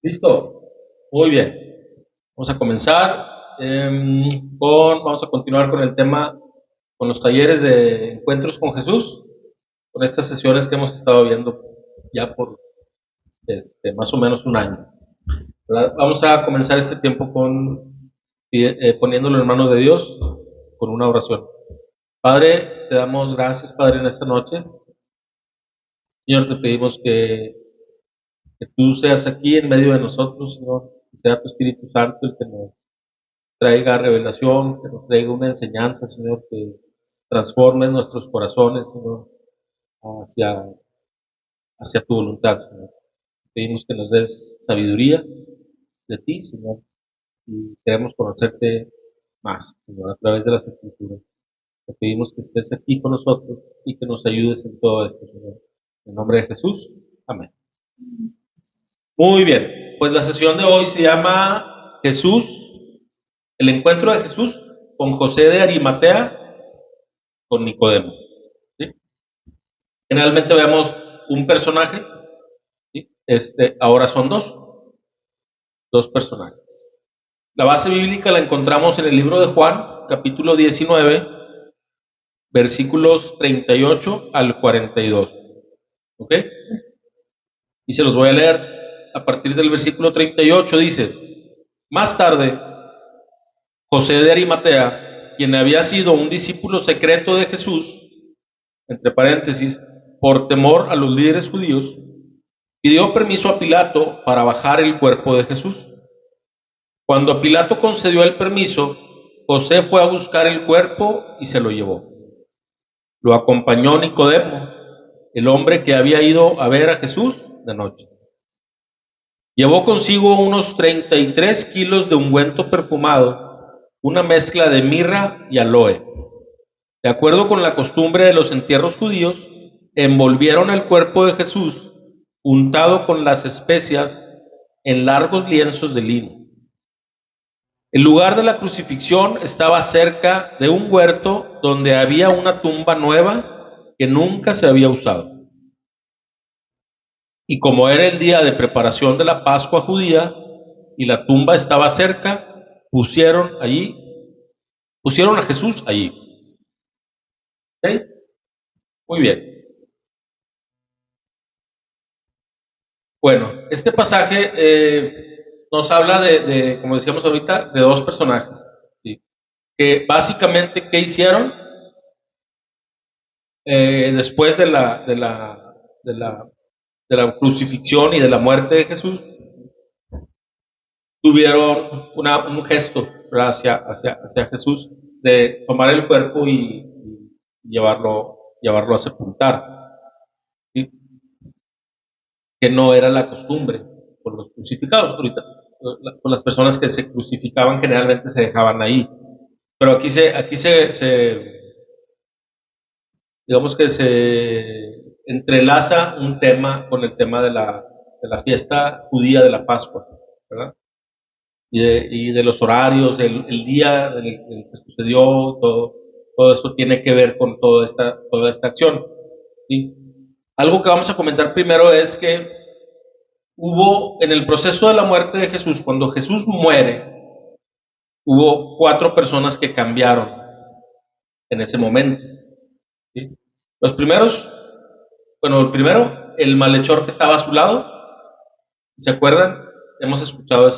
Listo, muy bien. Vamos a comenzar vamos a continuar con el tema, con los talleres de encuentros con Jesús, con estas sesiones que hemos estado viendo ya por más o menos un año. ¿Verdad? Vamos a comenzar este tiempo poniéndolo en manos de Dios con una oración. Padre, te damos gracias, Padre, en esta noche. Señor, te pedimos que tú seas aquí en medio de nosotros, Señor, que sea tu Espíritu Santo el que nos traiga revelación, que nos traiga una enseñanza, Señor, que transforme nuestros corazones, Señor, hacia, hacia tu voluntad, Señor. Pedimos que nos des sabiduría de ti, Señor, y queremos conocerte más, Señor, a través de las Escrituras. Te pedimos que estés aquí con nosotros y que nos ayudes en todo esto, Señor. En nombre de Jesús, amén. Muy bien, pues la sesión de hoy se llama Jesús, el encuentro de Jesús con José de Arimatea, con Nicodemo. ¿Sí? Generalmente vemos un personaje, ¿sí? Ahora son dos personajes. La base bíblica la encontramos en el libro de Juan, capítulo 19, versículos 38 al 42. ¿Ok? Y se los voy a leer. A partir del versículo 38 dice: Más tarde, José de Arimatea, quien había sido un discípulo secreto de Jesús, entre paréntesis, por temor a los líderes judíos, pidió permiso a Pilato para bajar el cuerpo de Jesús. Cuando Pilato concedió el permiso, José fue a buscar el cuerpo y se lo llevó. Lo acompañó Nicodemo, el hombre que había ido a ver a Jesús de noche. Llevó consigo unos 33 kilos de ungüento perfumado, una mezcla de mirra y aloe. De acuerdo con la costumbre de los entierros judíos, envolvieron el cuerpo de Jesús, untado con las especias, en largos lienzos de lino. El lugar de la crucifixión estaba cerca de un huerto donde había una tumba nueva que nunca se había usado. Y como era el día de preparación de la Pascua judía y la tumba estaba cerca, pusieron a Jesús allí. ¿Sí? Muy bien. Bueno, este pasaje nos habla como decíamos ahorita, de dos personajes. ¿Sí? Que básicamente, ¿qué hicieron? Después de la crucifixión y de la muerte de Jesús, tuvieron un gesto hacia Jesús de tomar el cuerpo y llevarlo a sepultar, ¿sí? Que no era la costumbre por los crucificados. Ahorita, con las personas que se crucificaban generalmente se dejaban ahí. Pero digamos que se entrelaza un tema con el tema de la fiesta judía de la Pascua, ¿verdad? Y de los horarios, del día en el que sucedió, todo esto tiene que ver con toda esta acción, ¿sí? Algo que vamos a comentar primero es que hubo, en el proceso de la muerte de Jesús, cuando Jesús muere, hubo 4 personas que cambiaron en ese momento, ¿sí? Los primeros, bueno, el primero, el malhechor que estaba a su lado, ¿se acuerdan? Hemos escuchado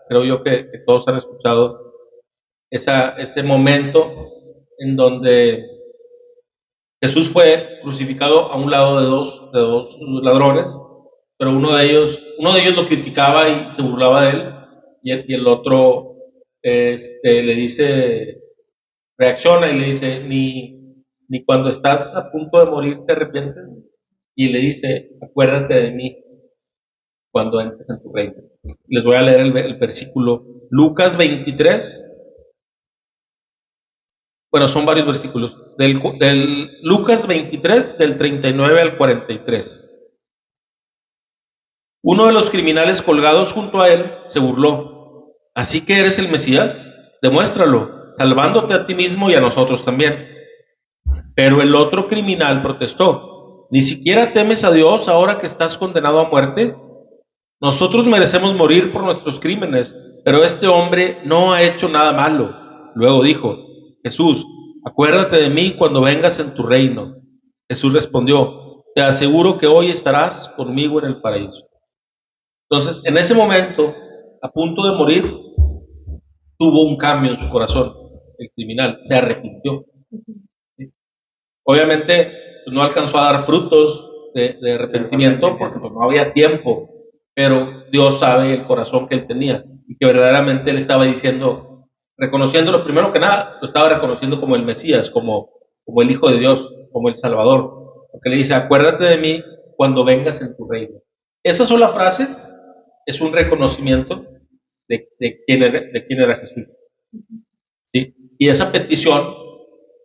creo yo que todos han escuchado ese momento en donde Jesús fue crucificado a un lado de dos ladrones, pero uno de ellos lo criticaba y se burlaba de él, y el otro le dice, reacciona y le dice, ni cuando estás a punto de morir te arrepientes, y le dice, acuérdate de mí cuando entres en tu reino. Les voy a leer el versículo, Lucas 23. Bueno, son varios versículos. Del Lucas 23, del 39 al 43. Uno de los criminales colgados junto a él se burló. ¿Así que eres el Mesías? Demuéstralo, salvándote a ti mismo y a nosotros también. Pero el otro criminal protestó. ¿Ni siquiera temes a Dios ahora que estás condenado a muerte? nosotros merecemos morir por nuestros crímenes, pero este hombre no ha hecho nada malo. Luego dijo, Jesús, acuérdate de mí cuando vengas en tu reino. Jesús respondió, te aseguro que hoy estarás conmigo en el paraíso. Entonces, en ese momento, a punto de morir, tuvo un cambio en su corazón, el criminal, se arrepintió. ¿Sí? Obviamente, pues, no alcanzó a dar frutos de arrepentimiento porque pues, no había tiempo, pero Dios sabe el corazón que él tenía y que verdaderamente él estaba diciendo, reconociéndolo primero que nada, lo estaba reconociendo como el Mesías, como el Hijo de Dios, como el Salvador, porque le dice, acuérdate de mí cuando vengas en tu reino. Esa sola frase es un reconocimiento de quién era Jesús. ¿Sí? Y esa petición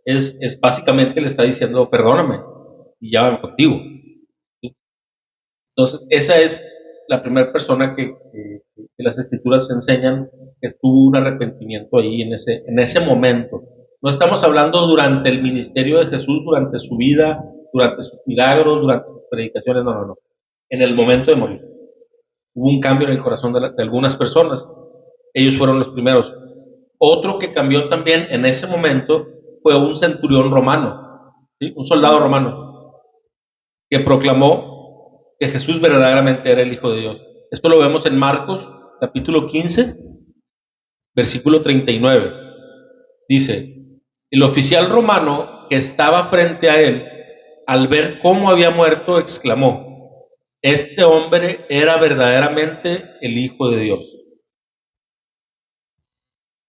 es básicamente le está diciendo, perdóname, y llévame contigo. ¿Sí? Entonces, esa es la primera persona que las escrituras enseñan que tuvo un arrepentimiento ahí en ese momento. No estamos hablando durante el ministerio de Jesús, durante su vida, durante sus milagros, durante sus predicaciones, no. En el momento de morir. Hubo un cambio en el corazón de algunas personas. Ellos fueron los primeros. Otro que cambió también en ese momento fue un centurión romano, ¿sí? Un soldado romano, que proclamó que Jesús verdaderamente era el Hijo de Dios. Esto lo vemos en Marcos, capítulo 15, versículo 39. Dice, el oficial romano que estaba frente a él, al ver cómo había muerto, exclamó, este hombre era verdaderamente el Hijo de Dios.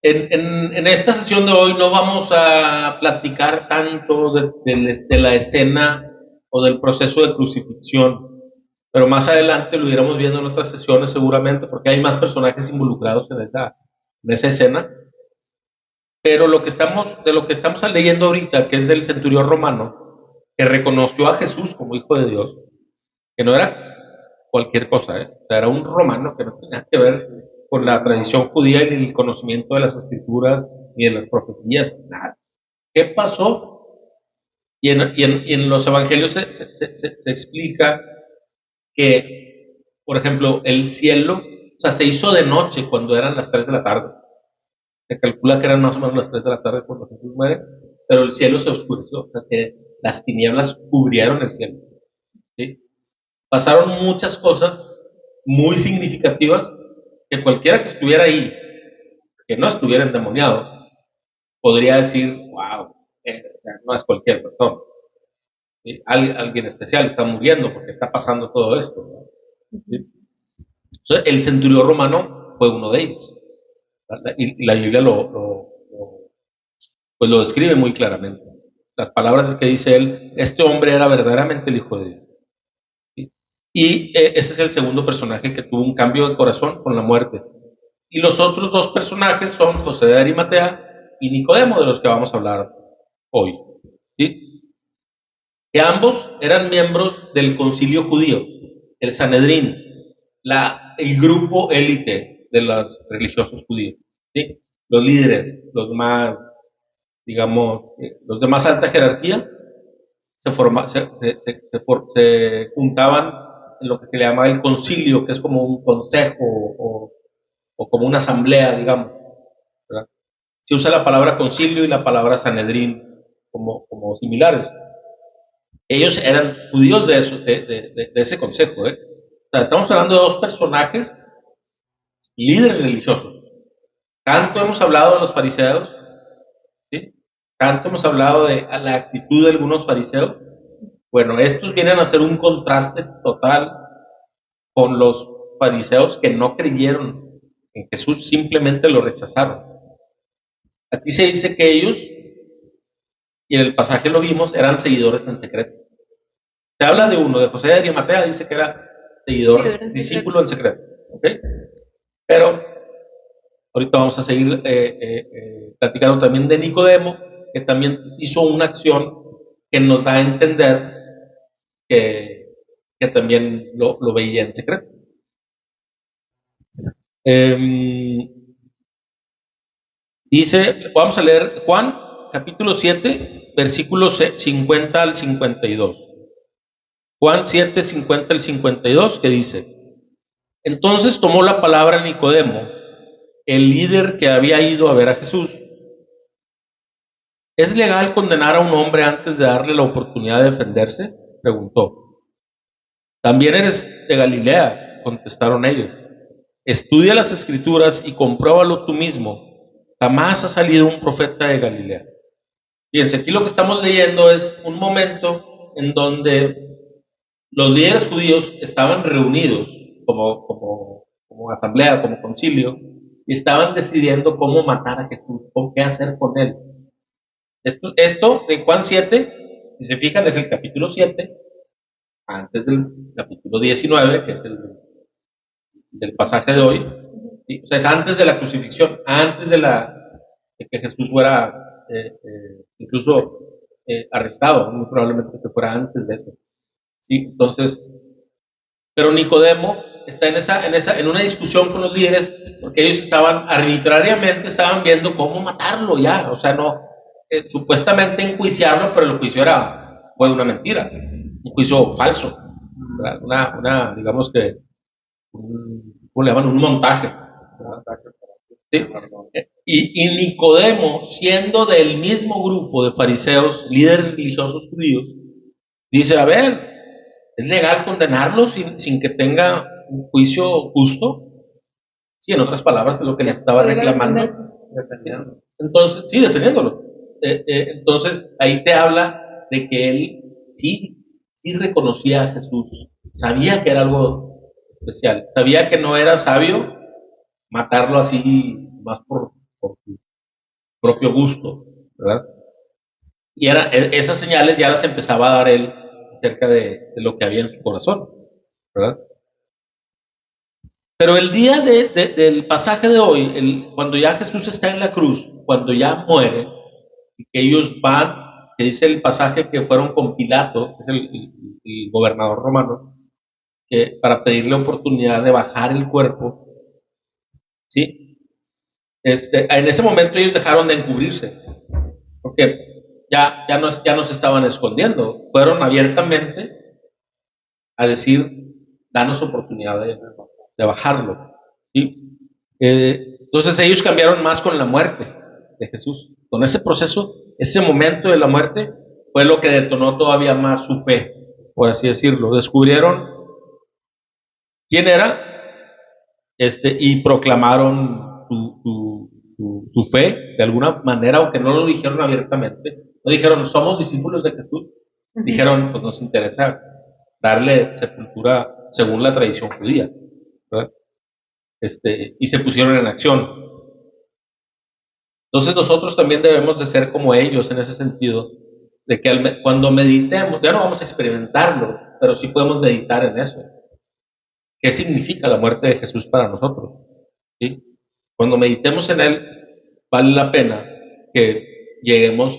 En esta sesión de hoy no vamos a platicar tanto de la escena o del proceso de crucifixión, pero más adelante lo iremos viendo en otras sesiones seguramente, porque hay más personajes involucrados en esa escena. Pero de lo que estamos leyendo ahorita, que es del centurión romano, que reconoció a Jesús como Hijo de Dios, que no era cualquier cosa, o sea, era un romano que no tenía que ver con la tradición judía ni el conocimiento de las escrituras ni de las profecías, nada. ¿Qué pasó? Y en los evangelios se explica que, por ejemplo, el cielo, o sea, se hizo de noche cuando eran las 3 de la tarde. Se calcula que eran más o menos las 3 de la tarde cuando Jesús muere, pero el cielo se oscureció, o sea, que las tinieblas cubrieron el cielo. ¿Sí? Pasaron muchas cosas muy significativas que cualquiera que estuviera ahí, que no estuviera endemoniado, podría decir, wow, no es cualquier persona. ¿Sí? Alguien especial está muriendo porque está pasando todo esto. ¿Sí? Entonces, el centurión romano fue uno de ellos. Y la Biblia pues lo describe muy claramente. Las palabras que dice él, este hombre era verdaderamente el Hijo de Dios. ¿Sí? Y ese es el segundo personaje que tuvo un cambio de corazón con la muerte. Y los otros dos personajes son José de Arimatea y Nicodemo, de los que vamos a hablar hoy. ¿Sí? Que ambos eran miembros del concilio judío, el Sanedrín, el grupo élite de los religiosos judíos. ¿Sí? Los líderes, los más, digamos, los de más alta jerarquía, se juntaban en lo que se le llama el concilio, que es como un consejo o como una asamblea, digamos. ¿Verdad? Se usa la palabra concilio y la palabra Sanedrín como similares. Ellos eran judíos de ese consejo. O sea, estamos hablando de dos personajes líderes religiosos. Tanto hemos hablado de los fariseos, ¿sí? Tanto hemos hablado de la actitud de algunos fariseos. Bueno, estos vienen a hacer un contraste total con los fariseos que no creyeron en Jesús, simplemente lo rechazaron. Aquí se dice que ellos, y en el pasaje lo vimos, eran seguidores en secreto. Se habla de uno, de José de Arimatea, dice que era seguidor, discípulo en secreto. ¿Okay? Pero ahorita vamos a seguir platicando también de Nicodemo, que también hizo una acción que nos da a entender que también lo veía en secreto. Dice, vamos a leer Juan, capítulo 7, versículos 50 al 52. Juan 7, 50 al 52, que dice, Entonces tomó la palabra Nicodemo, el líder que había ido a ver a Jesús. ¿Es legal condenar a un hombre antes de darle la oportunidad de defenderse?, preguntó. ¿También eres de Galilea?, contestaron ellos. Estudia las Escrituras y compruébalo tú mismo. Jamás ha salido un profeta de Galilea. Fíjense, aquí lo que estamos leyendo es un momento en donde los líderes judíos estaban reunidos como asamblea, como concilio, y estaban decidiendo cómo matar a Jesús, o qué hacer con él. Esto de Juan 7, si se fijan, es el capítulo 7, antes del capítulo 19, que es el del pasaje de hoy. ¿Sí? O sea, es antes de la crucifixión, antes de que Jesús fuera incluso arrestado, muy probablemente que fuera antes de eso. ¿Sí? Entonces, pero Nicodemo está en una discusión con los líderes, porque ellos arbitrariamente estaban viendo cómo matarlo ya, o sea, no, supuestamente enjuiciarlo, pero el juicio fue una mentira, un juicio falso, ¿verdad? Digamos que, ¿cómo le llaman? Un montaje, ¿verdad? ¿Sí? Y Nicodemo, siendo del mismo grupo de fariseos, líderes religiosos judíos, dice, a ver, ¿es legal condenarlo sin que tenga un juicio justo? Sí, en otras palabras, es lo que les estaba reclamando. Entonces, sí, defendiéndolo. Entonces, ahí te habla de que él sí reconocía a Jesús, sabía que era algo especial, sabía que no era sabio matarlo así más por su propio gusto, ¿verdad? Y esas señales ya las empezaba a dar él acerca de lo que había en su corazón, ¿verdad? Pero el día del pasaje de hoy, cuando ya Jesús está en la cruz, cuando ya muere, y que ellos van, que dice el pasaje que fueron con Pilato, que es el gobernador romano, para pedirle oportunidad de bajar el cuerpo, ¿sí? En ese momento ellos dejaron de encubrirse, porque ya no se estaban escondiendo, fueron abiertamente a decir, danos oportunidad de bajarlo. ¿Sí? Entonces ellos cambiaron más con la muerte de Jesús. Con ese proceso, ese momento de la muerte, fue lo que detonó todavía más su fe, por así decirlo. Descubrieron quién era, y proclamaron su fe de alguna manera, aunque no lo dijeron abiertamente. No dijeron, somos discípulos de Jesús. Dijeron, pues nos interesa darle sepultura según la tradición judía, ¿verdad? Y se pusieron en acción. Entonces nosotros también debemos de ser como ellos en ese sentido, de que cuando meditemos, ya no vamos a experimentarlo, pero sí podemos meditar en eso. ¿Qué significa la muerte de Jesús para nosotros? ¿Sí? Cuando meditemos en Él, vale la pena que lleguemos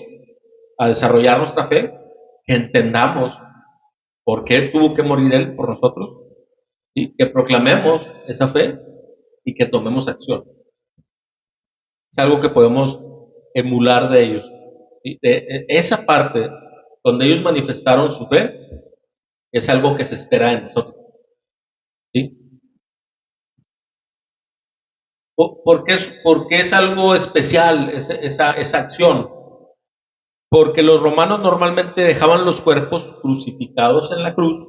a desarrollar nuestra fe, que entendamos por qué tuvo que morir Él por nosotros, y que proclamemos esa fe y que tomemos acción. Es algo que podemos emular de ellos. ¿Sí? Esa parte donde ellos manifestaron su fe es algo que se espera en nosotros. ¿Sí? ¿Por qué es algo especial esa acción? Porque los romanos normalmente dejaban los cuerpos crucificados en la cruz,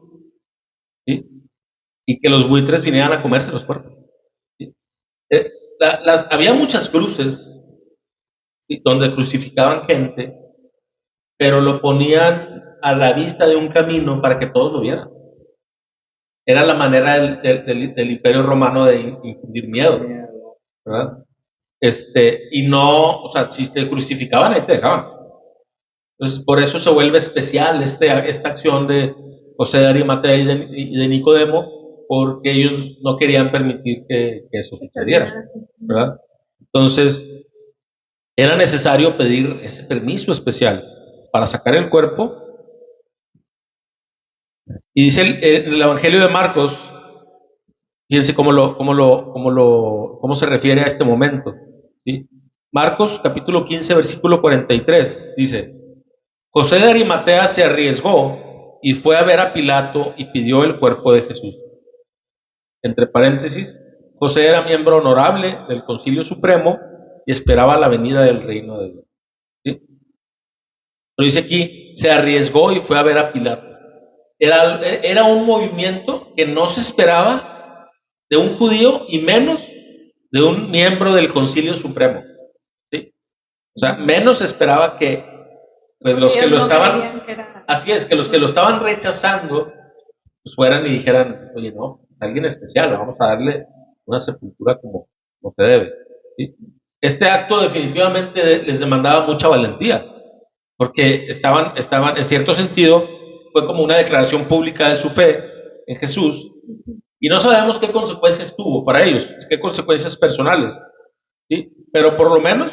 ¿sí? Y que los buitres vinieran a comerse los cuerpos. ¿Sí? Había muchas cruces, ¿sí?, donde crucificaban gente, pero lo ponían a la vista de un camino para que todos lo vieran. Era la manera del Imperio Romano de infundir miedo, ¿verdad? Y no, o sea, si te crucificaban, ahí te dejaban. Entonces, por eso se vuelve especial esta acción de José de Arimatea y de Nicodemo, porque ellos no querían permitir que eso sucediera, ¿verdad? Entonces, era necesario pedir ese permiso especial para sacar el cuerpo. Y dice el Evangelio de Marcos, fíjense cómo se refiere a este momento, ¿sí? Marcos capítulo 15, versículo 43, dice, José de Arimatea se arriesgó y fue a ver a Pilato y pidió el cuerpo de Jesús. Entre paréntesis, José era miembro honorable del Concilio Supremo y esperaba la venida del reino de Dios. ¿Sí? Pero dice aquí, se arriesgó y fue a ver a Pilato. Era un movimiento que no se esperaba de un judío y menos de un miembro del Concilio Supremo. ¿Sí? O sea, menos se esperaba que pues, los que lo estaban, así es, que los que lo estaban rechazando, pues fueran y dijeran, oye, no, alguien especial, vamos a darle una sepultura como se debe. ¿Sí? Este acto definitivamente les demandaba mucha valentía, porque estaban, en cierto sentido, fue como una declaración pública de su fe en Jesús, y no sabemos qué consecuencias tuvo para ellos, qué consecuencias personales, ¿sí? Pero por lo menos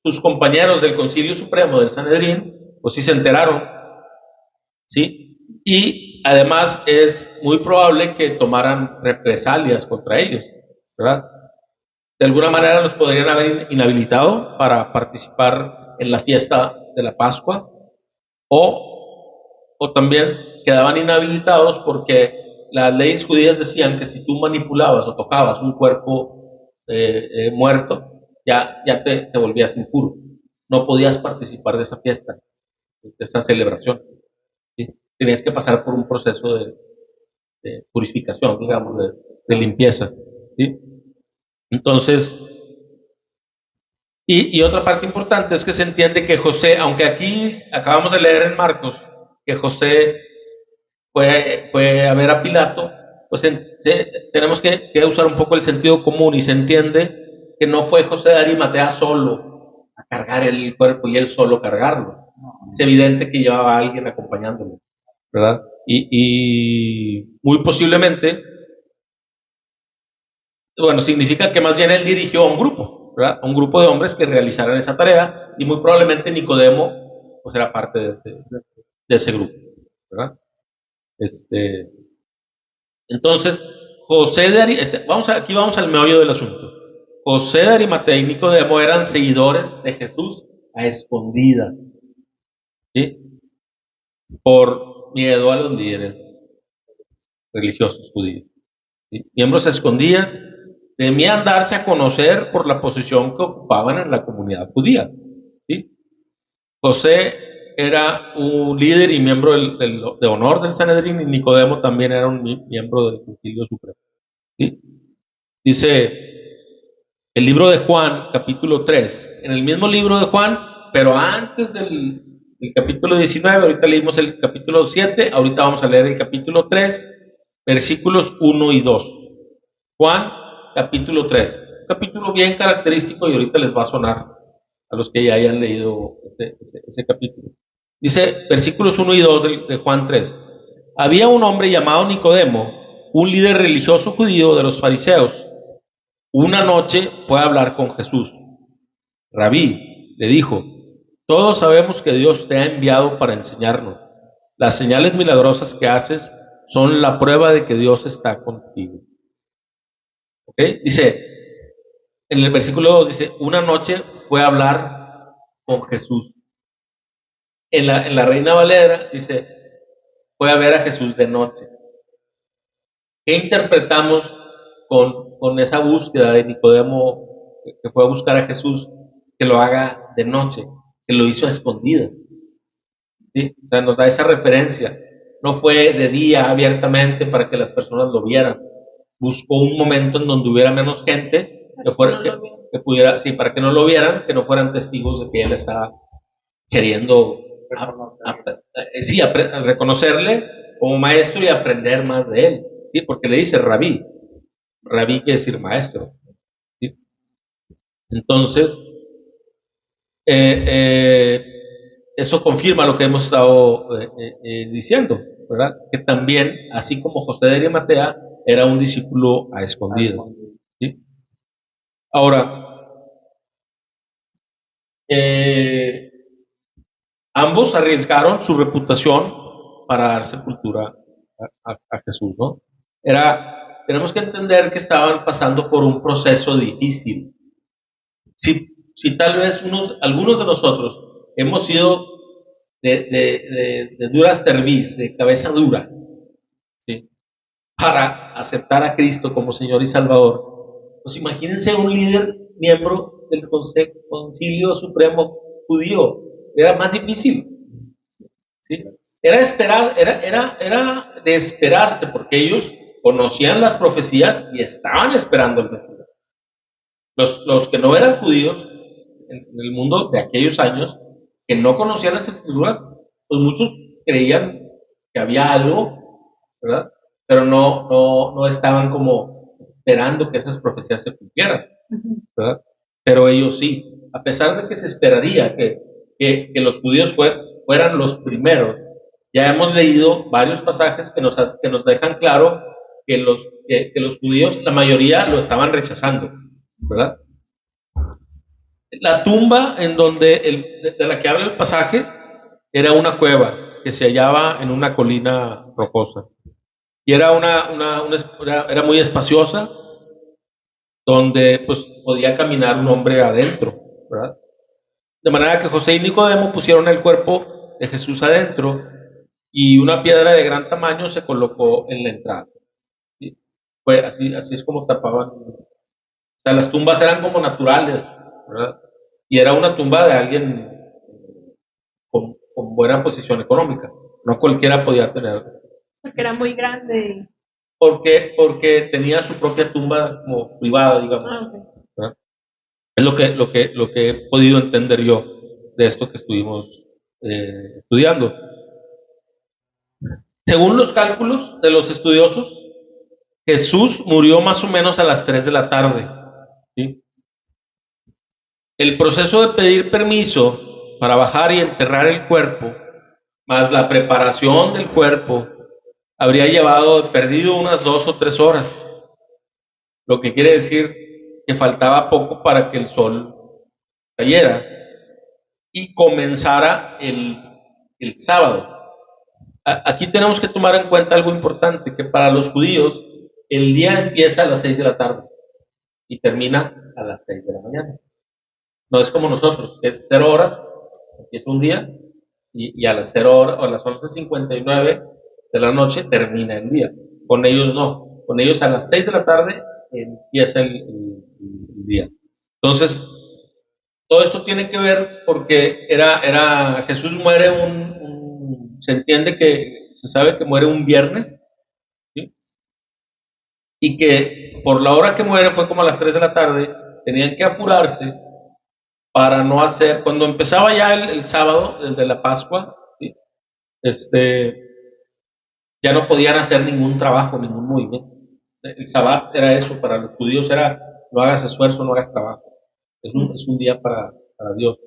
sus compañeros del Concilio Supremo del Sanedrín, pues sí se enteraron, ¿sí? Y además es muy probable que tomaran represalias contra ellos, ¿verdad? De alguna manera los podrían haber inhabilitado para participar en la fiesta de la Pascua, o también quedaban inhabilitados porque las leyes judías decían que si tú manipulabas o tocabas un cuerpo muerto, ya te volvías impuro. No podías participar de esa fiesta, de esa celebración. ¿Sí? Tenías que pasar por un proceso de purificación, digamos, de limpieza. ¿Sí? Entonces, y otra parte importante es que se entiende que José, aunque aquí acabamos de leer en Marcos que José fue a ver a Pilato, pues tenemos que usar un poco el sentido común y se entiende que no fue José de Arimatea solo a cargar el cuerpo y él solo cargarlo. Es evidente que llevaba a alguien acompañándolo, ¿verdad? Y muy posiblemente, bueno, significa que más bien él dirigió a un grupo, ¿verdad? A un grupo de hombres que realizaran esa tarea y muy probablemente Nicodemo pues era parte de ese grupo, ¿verdad? Entonces, José de aquí vamos al meollo del asunto. José de Arimatea y Nicodemo eran seguidores de Jesús a escondidas, ¿sí? Por miedo a los líderes religiosos judíos. ¿Sí? Miembros a escondidas temían darse a conocer por la posición que ocupaban en la comunidad judía. ¿Sí? José era un líder y miembro de honor del Sanedrín y Nicodemo también era un miembro del Concilio Supremo. ¿Sí? Dice el libro de Juan, capítulo 3. En el mismo libro de Juan, pero antes del capítulo 19, ahorita leímos el capítulo 7, ahorita vamos a leer el capítulo 3, versículos 1 y 2. Juan, capítulo 3. Un capítulo bien característico y ahorita les va a sonar a los que ya hayan leído ese capítulo. Dice, versículos 1 y 2 de Juan 3. Había un hombre llamado Nicodemo, un líder religioso judío de los fariseos. Una noche fue a hablar con Jesús. Rabí, le dijo, todos sabemos que Dios te ha enviado para enseñarnos. Las señales milagrosas que haces son la prueba de que Dios está contigo. ¿Ok? Dice, en el versículo 2 dice, una noche fue a hablar con Jesús. En la Reina Valera dice, fue a ver a Jesús de noche. ¿Qué interpretamos con esa búsqueda de Nicodemo que fue a buscar a Jesús, que lo haga de noche, que lo hizo a escondidas? ¿Sí? O sea, nos da esa referencia. No fue de día abiertamente para que las personas lo vieran. Buscó un momento en donde hubiera menos gente que pudiera, sí, para que no lo vieran, que no fueran testigos de que él estaba queriendo reconocerle como maestro y aprender más de él. ¿Sí? Porque le dice rabí. Rabí quiere decir maestro. ¿Sí? Entonces, eso confirma lo que hemos estado diciendo, ¿verdad? Que también, así como José de Arimatea, era un discípulo a escondidas. ¿Sí? Ahora, ambos arriesgaron su reputación para dar sepultura a Jesús, ¿no? Tenemos que entender que estaban pasando por un proceso difícil. Si tal vez algunos de nosotros hemos sido de dura cerviz, de cabeza dura, ¿sí? para aceptar a Cristo como Señor y Salvador, pues imagínense un líder miembro del Concilio Supremo judío. Era más difícil, ¿sí? Era de esperarse, porque ellos conocían las profecías y estaban esperando el Mesías. Los que no eran judíos en el mundo de aquellos años, que no conocían las escrituras, pues muchos creían que había algo, ¿verdad? Pero no estaban como esperando que esas profecías se cumplieran, ¿verdad? Pero ellos sí, a pesar de que se esperaría que los judíos fueran los primeros. Ya hemos leído varios pasajes que nos dejan claro que que los judíos, la mayoría lo estaban rechazando, ¿verdad? La tumba en de la que habla el pasaje era una cueva que se hallaba en una colina rocosa. Y era muy espaciosa, donde pues podía caminar un hombre adentro, ¿verdad? De manera que José y Nicodemo pusieron el cuerpo de Jesús adentro y una piedra de gran tamaño se colocó en la entrada. ¿Sí? Fue así es como tapaban. O sea, las tumbas eran como naturales, ¿verdad? Y era una tumba de alguien con buena posición económica. No cualquiera podía tener. Porque era muy grande. Porque tenía su propia tumba como privada, digamos. Okay. ¿Verdad? Es lo que he podido entender yo de esto que estuvimos estudiando. Según los cálculos de los estudiosos, Jesús murió más o menos a las 3 de la tarde. ¿Sí? El proceso de pedir permiso para bajar y enterrar el cuerpo, más la preparación del cuerpo, habría llevado perdido unas 2 o 3 horas, lo que quiere decir que faltaba poco para que el sol cayera y comenzara el sábado. Aquí tenemos que tomar en cuenta algo importante, que para los judíos el día empieza a las 6 de la tarde y termina a las 6 de la mañana. No es como nosotros, que es 0 horas, empieza un día y a las 0 horas, o a las 11:59 de la noche termina el día. Con ellos no, con ellos a las 6 de la tarde empieza el día. Entonces, todo esto tiene que ver porque Jesús muere se entiende que se sabe que muere un viernes, ¿sí? Y que por la hora que muere fue como a las 3 de la tarde, tenían que apurarse para no hacer, cuando empezaba ya el sábado, el de la Pascua, ¿sí? Ya no podían hacer ningún trabajo, ningún movimiento. El Sabbat era eso, para los judíos era no hagas esfuerzo, no hagas trabajo. Es un día para Dios.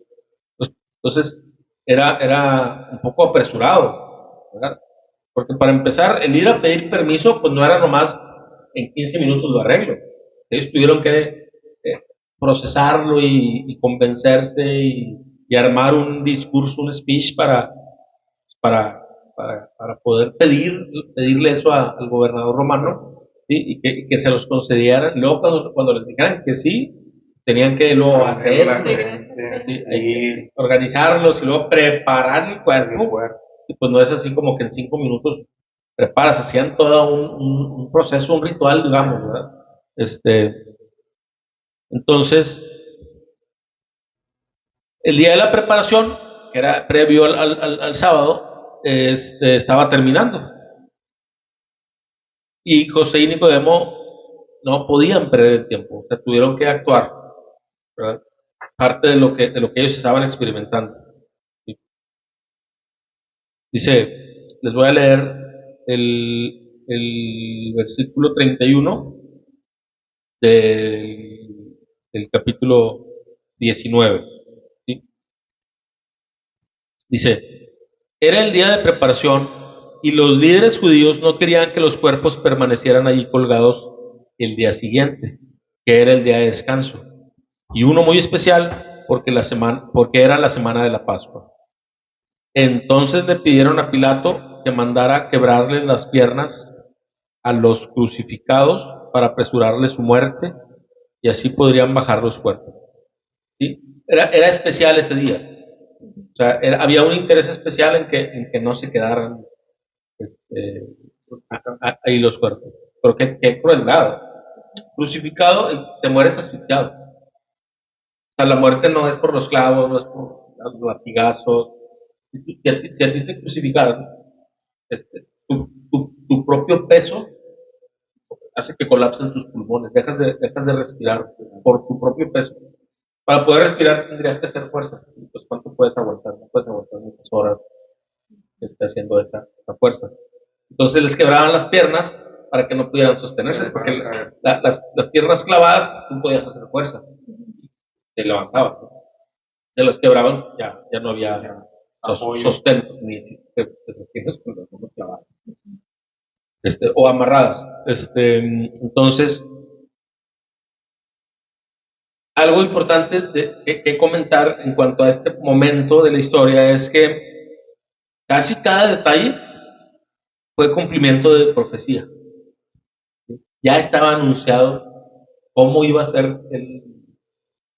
Entonces, era un poco apresurado, ¿verdad? Porque para empezar, el ir a pedir permiso, pues no era nomás en 15 minutos lo arreglo. Ellos tuvieron que procesarlo y convencerse y armar un discurso, un speech para, para poder pedirle eso al gobernador romano, ¿sí? Y que se los concedieran. Luego, cuando les dijeran que sí, tenían que luego hacer, ¿sí? Organizarlos y luego preparar el cuerpo. Y pues no es así como que en 5 minutos preparas, hacían todo un proceso, un ritual, digamos, ¿verdad? Entonces, el día de la preparación, que era previo al sábado, estaba terminando. Y José y Nicodemo no podían perder el tiempo, o sea, tuvieron que actuar, ¿verdad? Parte de lo que ellos estaban experimentando. ¿Sí? Dice, les voy a leer el versículo 31 del capítulo 19. ¿Sí? Dice, era el día de preparación y los líderes judíos no querían que los cuerpos permanecieran allí colgados el día siguiente, que era el día de descanso, y uno muy especial porque era la semana de la Pascua. Entonces le pidieron a Pilato que mandara quebrarles las piernas a los crucificados para apresurarle su muerte y así podrían bajar los cuerpos. ¿Sí? Era especial ese día. O sea, había un interés especial en que no se quedaran ahí los cuerpos. Pero qué crueldad. Crucificado, te mueres asfixiado. O sea, la muerte no es por los clavos, no es por los latigazos. Si a ti te crucificaron, tu propio peso hace que colapsen tus pulmones, dejas de respirar por tu propio peso. Para poder respirar tendrías que hacer fuerza. Pues, ¿cuánto puedes aguantar? No puedes aguantar muchas horas que esté haciendo esa fuerza. Entonces les quebraban las piernas para que no pudieran sostenerse, porque las piernas clavadas tú podías hacer fuerza, te levantabas, ¿no? Se las quebraban, ya no había sostén, ni existe las piernas con las manos clavadas, o amarradas. Entonces, algo importante que comentar en cuanto a este momento de la historia es que casi cada detalle fue cumplimiento de profecía. Ya estaba anunciado cómo iba a ser el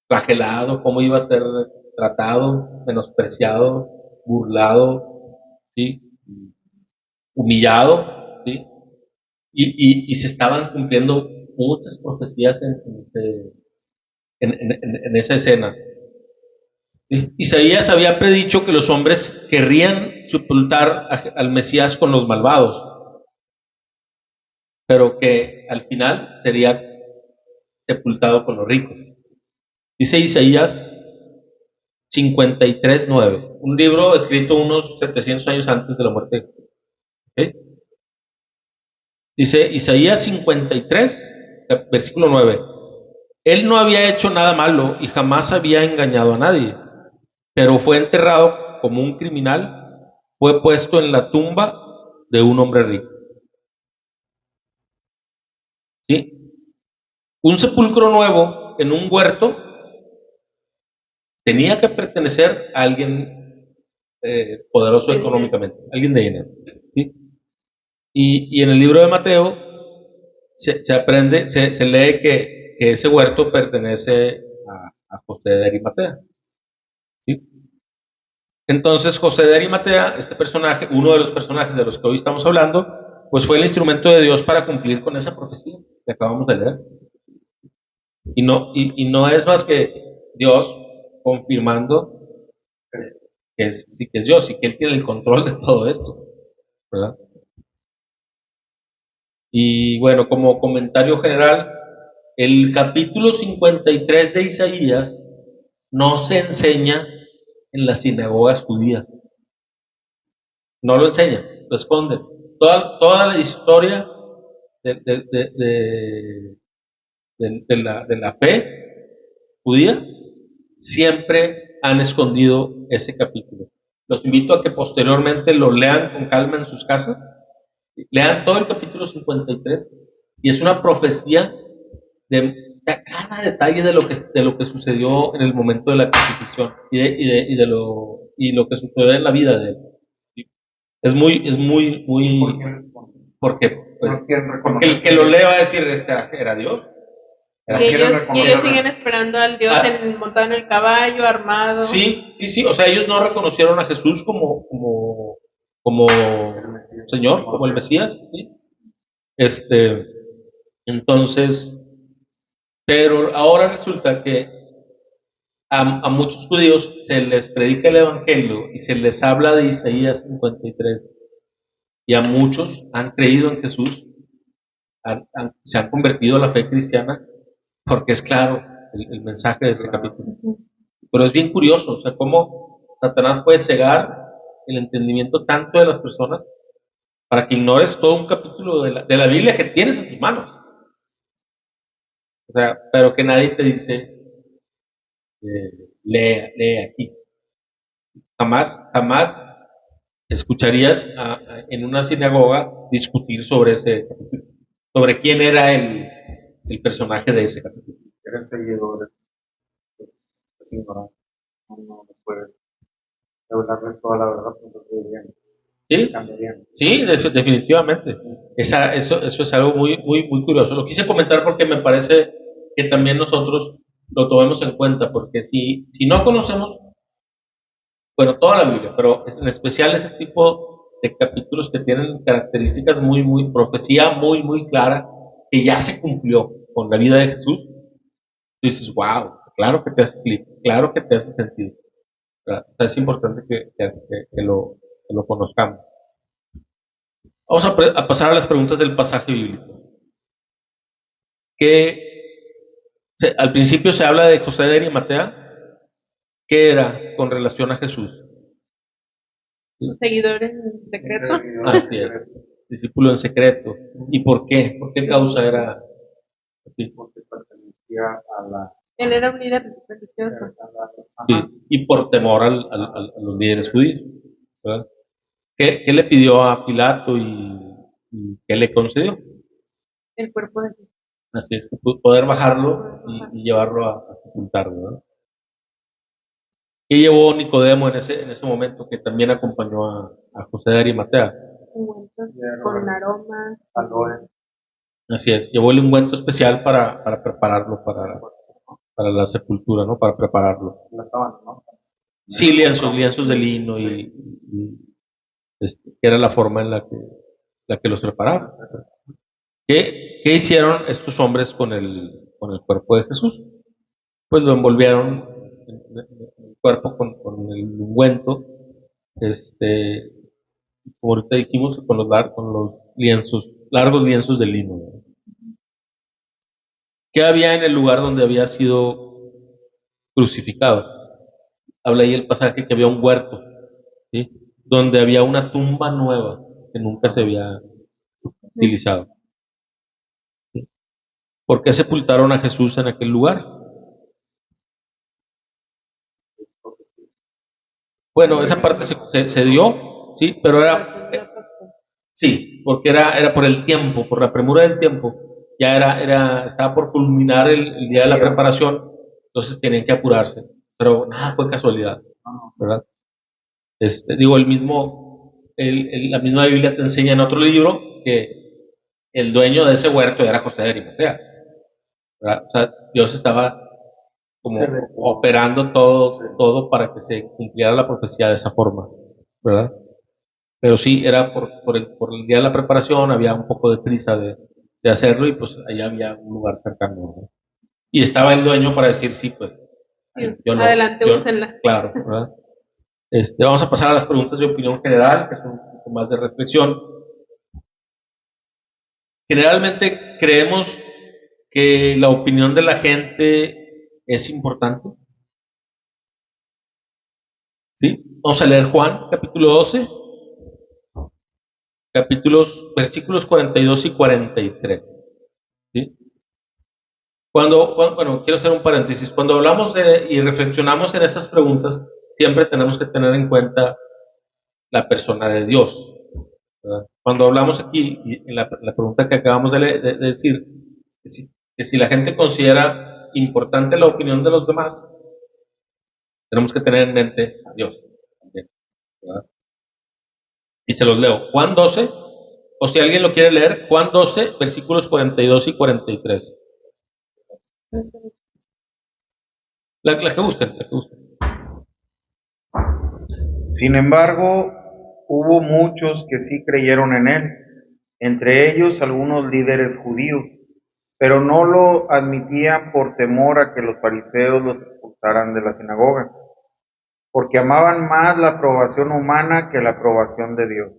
flagelado, cómo iba a ser tratado, menospreciado, burlado, ¿sí? Humillado, ¿sí? Y se estaban cumpliendo muchas profecías en esa escena. ¿Sí? Isaías había predicho que los hombres querrían sepultar al Mesías con los malvados, pero que al final sería sepultado con los ricos. Dice Isaías 53:9, un libro escrito unos 700 años antes de la muerte de Jesús. ¿Okay? Dice Isaías 53, versículo 9. Él no había hecho nada malo y jamás había engañado a nadie, pero fue enterrado como un criminal, fue puesto en la tumba de un hombre rico. ¿Sí? Un sepulcro nuevo en un huerto tenía que pertenecer a alguien poderoso económicamente, alguien de dinero. ¿Sí? Y en el libro de Mateo se aprende, se lee que ese huerto pertenece a José de Arimatea. ¿Sí? Entonces José de Arimatea, este personaje, uno de los personajes de los que hoy estamos hablando, pues fue el instrumento de Dios para cumplir con esa profecía que acabamos de leer. Y no es más que Dios confirmando que sí que es Dios y que Él tiene el control de todo esto, ¿verdad? Y bueno, como comentario general, el capítulo 53 de Isaías no se enseña en las sinagogas judías. No lo enseñan, lo esconden. Toda la historia de, de, de, de la fe judía siempre han escondido ese capítulo. Los invito a que posteriormente lo lean con calma en sus casas. Lean todo el capítulo 53 y es una profecía de cada detalle de lo que sucedió en el momento de la crucifixión y lo que sucedió en la vida de él. Muy, porque pues, el que lo lea va a decir, era Dios. Y ellos siguen esperando al Dios montado en el caballo, armado. Sí, o sea, ellos no reconocieron a Jesús como Señor, como el Mesías, ¿sí? Entonces, pero ahora resulta que a muchos judíos se les predica el Evangelio y se les habla de Isaías 53 y a muchos han creído en Jesús, se han convertido a la fe cristiana porque es claro el mensaje de ese capítulo. Pero es bien curioso, o sea, cómo Satanás puede cegar el entendimiento tanto de las personas para que ignores todo un capítulo de la Biblia que tienes en tus manos. O sea, pero que nadie te dice, lee aquí. Jamás escucharías en una sinagoga discutir sobre ese capítulo, sobre quién era el personaje de ese capítulo. Eres seguidor, es ignorante, no puedes hablarles toda la verdad, entonces bien. Sí, definitivamente. Eso es algo muy curioso. Lo quise comentar porque me parece que también nosotros lo tomemos en cuenta, porque si no conocemos, bueno, toda la Biblia, pero en especial ese tipo de capítulos que tienen características profecía muy clara, que ya se cumplió con la vida de Jesús. Tú dices, wow, claro que te hace clic, claro que te hace sentido. ¿Verdad? O sea, es importante que lo conozcamos. Vamos a pasar a las preguntas del pasaje bíblico. Al principio se habla de José de Arimatea. ¿Qué era con relación a Jesús? ¿Un seguidor en secreto? Así es, discípulo en secreto. ¿Y por qué? ¿Por qué causa era así? Porque pertenecía a la... Él era un líder religioso. Sí, y por temor a los líderes judíos. ¿Verdad? ¿Qué le pidió a Pilato y qué le concedió? El cuerpo de Jesús. Así es, poder bajarlo y llevarlo a sepultarlo. ¿Verdad? ¿Qué llevó Nicodemo en ese momento que también acompañó a José de Arimatea? Ungüentos con aroma. Aloe. Así es, llevó el ungüento especial para prepararlo para la sepultura, ¿no? Para prepararlo. La sábana, ¿no? Sí, lienzos de lino que era la forma en la que los preparaban. ¿Qué hicieron estos hombres con el cuerpo de Jesús? Pues lo envolvieron el cuerpo con el ungüento, como ahorita dijimos, con los largos lienzos de lino. ¿Qué había en el lugar donde había sido crucificado? Habla ahí el pasaje que había un huerto, ¿sí? Donde había una tumba nueva que nunca se había utilizado. ¿Sí? ¿Por qué sepultaron a Jesús en aquel lugar? Bueno, esa parte se dio, sí, pero sí, porque era por el tiempo, por la premura del tiempo. Ya estaba por culminar el día de la preparación, entonces tenían que apurarse. Pero nada fue casualidad, ¿verdad? La misma Biblia te enseña en otro libro que el dueño de ese huerto era José de Arimatea, ¿verdad? O sea, Dios estaba como operando todo para que se cumpliera la profecía de esa forma, ¿verdad? Pero sí, era por el día de la preparación, había un poco de prisa de hacerlo y pues allá había un lugar cercano, ¿verdad? Y estaba el dueño para decir, sí, pues, adelante, úsenla. Claro, ¿verdad? Vamos a pasar a las preguntas de opinión general, que son un poco más de reflexión. Generalmente creemos que la opinión de la gente es importante. ¿Sí? Vamos a leer Juan, capítulo 12, versículos 42 y 43. ¿Sí? Bueno, quiero hacer un paréntesis. Cuando hablamos y reflexionamos en estas preguntas, siempre tenemos que tener en cuenta la persona de Dios, ¿verdad? Cuando hablamos aquí, y en la pregunta que acabamos de decir, que si la gente considera importante la opinión de los demás, tenemos que tener en mente a Dios también, ¿verdad? Y se los leo. Juan 12, o si alguien lo quiere leer, Juan 12, versículos 42 y 43. La que gusten, la que gusten. Sin embargo, hubo muchos que sí creyeron en él, entre ellos algunos líderes judíos, pero no lo admitían por temor a que los fariseos los expulsaran de la sinagoga, porque amaban más la aprobación humana que la aprobación de Dios.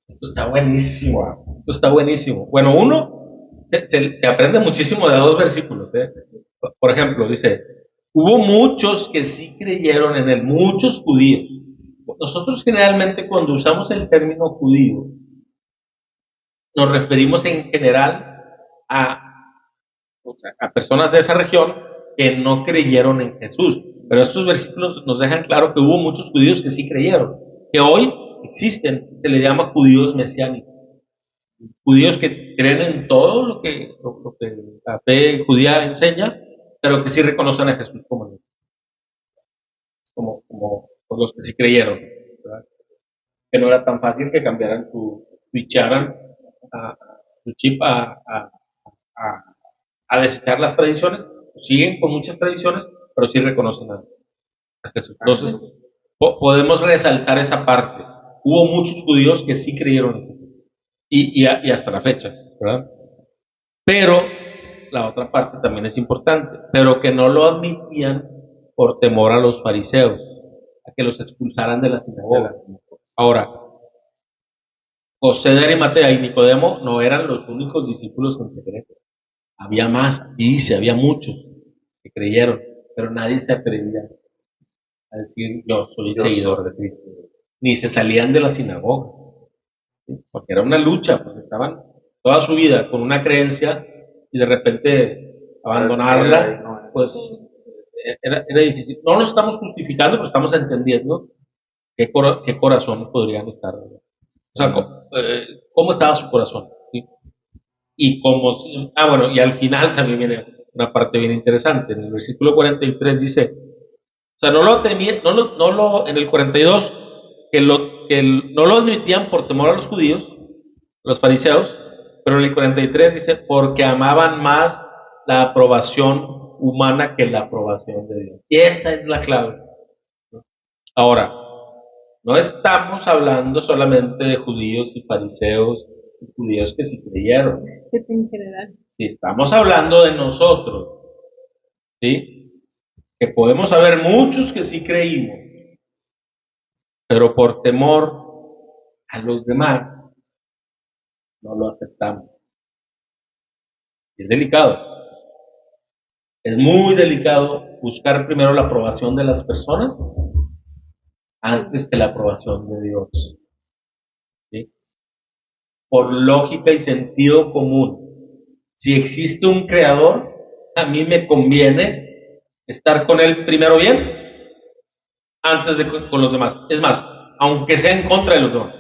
Esto está buenísimo. Esto está buenísimo. Bueno, uno, se aprende muchísimo de dos versículos. Por ejemplo, dice, hubo muchos que sí creyeron en él, muchos judíos. Nosotros generalmente cuando usamos el término judío, nos referimos en general a personas de esa región que no creyeron en Jesús. Pero estos versículos nos dejan claro que hubo muchos judíos que sí creyeron, que hoy existen, se les llama judíos mesiánicos. Judíos que creen en todo lo que la fe judía enseña, pero que sí reconocen a Jesús como Dios. Como los que sí creyeron, ¿verdad? Que no era tan fácil que cambiaran switcharan su chip a desechar las tradiciones, siguen con muchas tradiciones, pero sí reconocen a Jesús. Entonces, podemos resaltar esa parte. hubo muchos judíos que sí creyeron en Jesús, y hasta la fecha, ¿verdad? Pero la otra parte también es importante, pero que no lo admitían por temor a los fariseos, a que los expulsaran de la sinagoga. Ahora, José de Arimatea y Nicodemo no eran los únicos discípulos en secreto. Había más, y dice, había muchos que creyeron, pero nadie se atrevía a decir, yo soy seguidor de Cristo. Ni se salían de la sinagoga, ¿sí? Porque era una lucha, pues estaban toda su vida con una creencia y de repente abandonarla, pues era difícil. No lo estamos justificando, pero estamos entendiendo qué corazón podrían estar. O sea, cómo estaba su corazón. ¿Sí? Y cómo. Bueno, y al final también viene una parte bien interesante. En el versículo 43 dice, o sea, en el 42, no lo admitían por temor a los judíos, los fariseos, pero en el 43 dice, porque amaban más la aprobación humana que la aprobación de Dios. Y esa es la clave. Ahora, no estamos hablando solamente de judíos y fariseos, y judíos que sí creyeron. En general. Sí, estamos hablando de nosotros, ¿sí? Que podemos haber muchos que sí creímos, pero por temor a los demás no lo aceptamos. Es delicado. Es muy delicado buscar primero la aprobación de las personas antes que la aprobación de Dios. ¿Sí? Por lógica y sentido común, si existe un creador, a mí me conviene estar con él primero bien antes de con los demás. Es más, aunque sea en contra de los demás.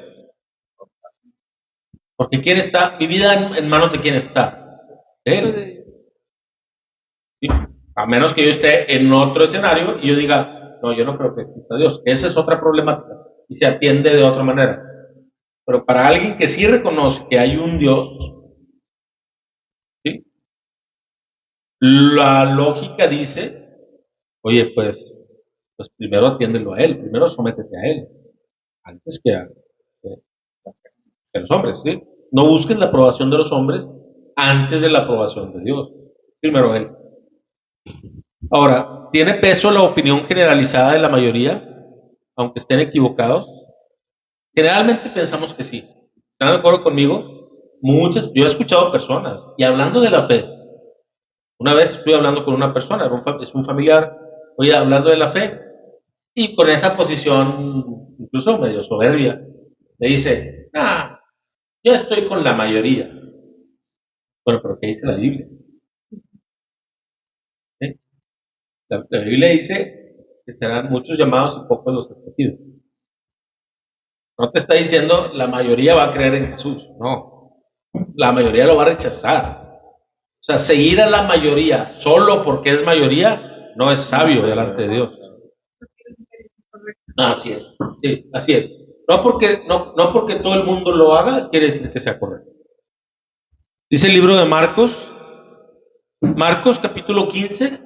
Porque ¿quién está? Mi vida en manos de quién está. Él. ¿Sí? A menos que yo esté en otro escenario y yo diga, no, yo no creo que exista Dios. Esa es otra problemática y se atiende de otra manera. Pero para alguien que sí reconoce que hay un Dios, ¿sí? La lógica dice, oye, pues primero atiéndelo a Él, primero sométete a Él, antes que a los hombres, ¿sí? No busques la aprobación de los hombres antes de la aprobación de Dios. Primero Él. Ahora, ¿tiene peso la opinión generalizada de la mayoría, aunque estén equivocados? Generalmente pensamos que sí. ¿Están de acuerdo conmigo? Yo he escuchado personas, y hablando de la fe, una vez estuve hablando con una persona, es un familiar, oye, hablando de la fe, y con esa posición, incluso medio soberbia, me dice, yo estoy con la mayoría. Bueno, pero ¿qué dice la Biblia? ¿Sí? La Biblia dice que serán muchos llamados y pocos los escogidos. No te está diciendo la mayoría va a creer en Jesús, no. La mayoría lo va a rechazar. O sea, seguir a la mayoría solo porque es mayoría no es sabio delante de Dios. Así es, sí, así es. No porque todo el mundo lo haga quiere decir que sea correcto. Dice el libro de Marcos capítulo 15,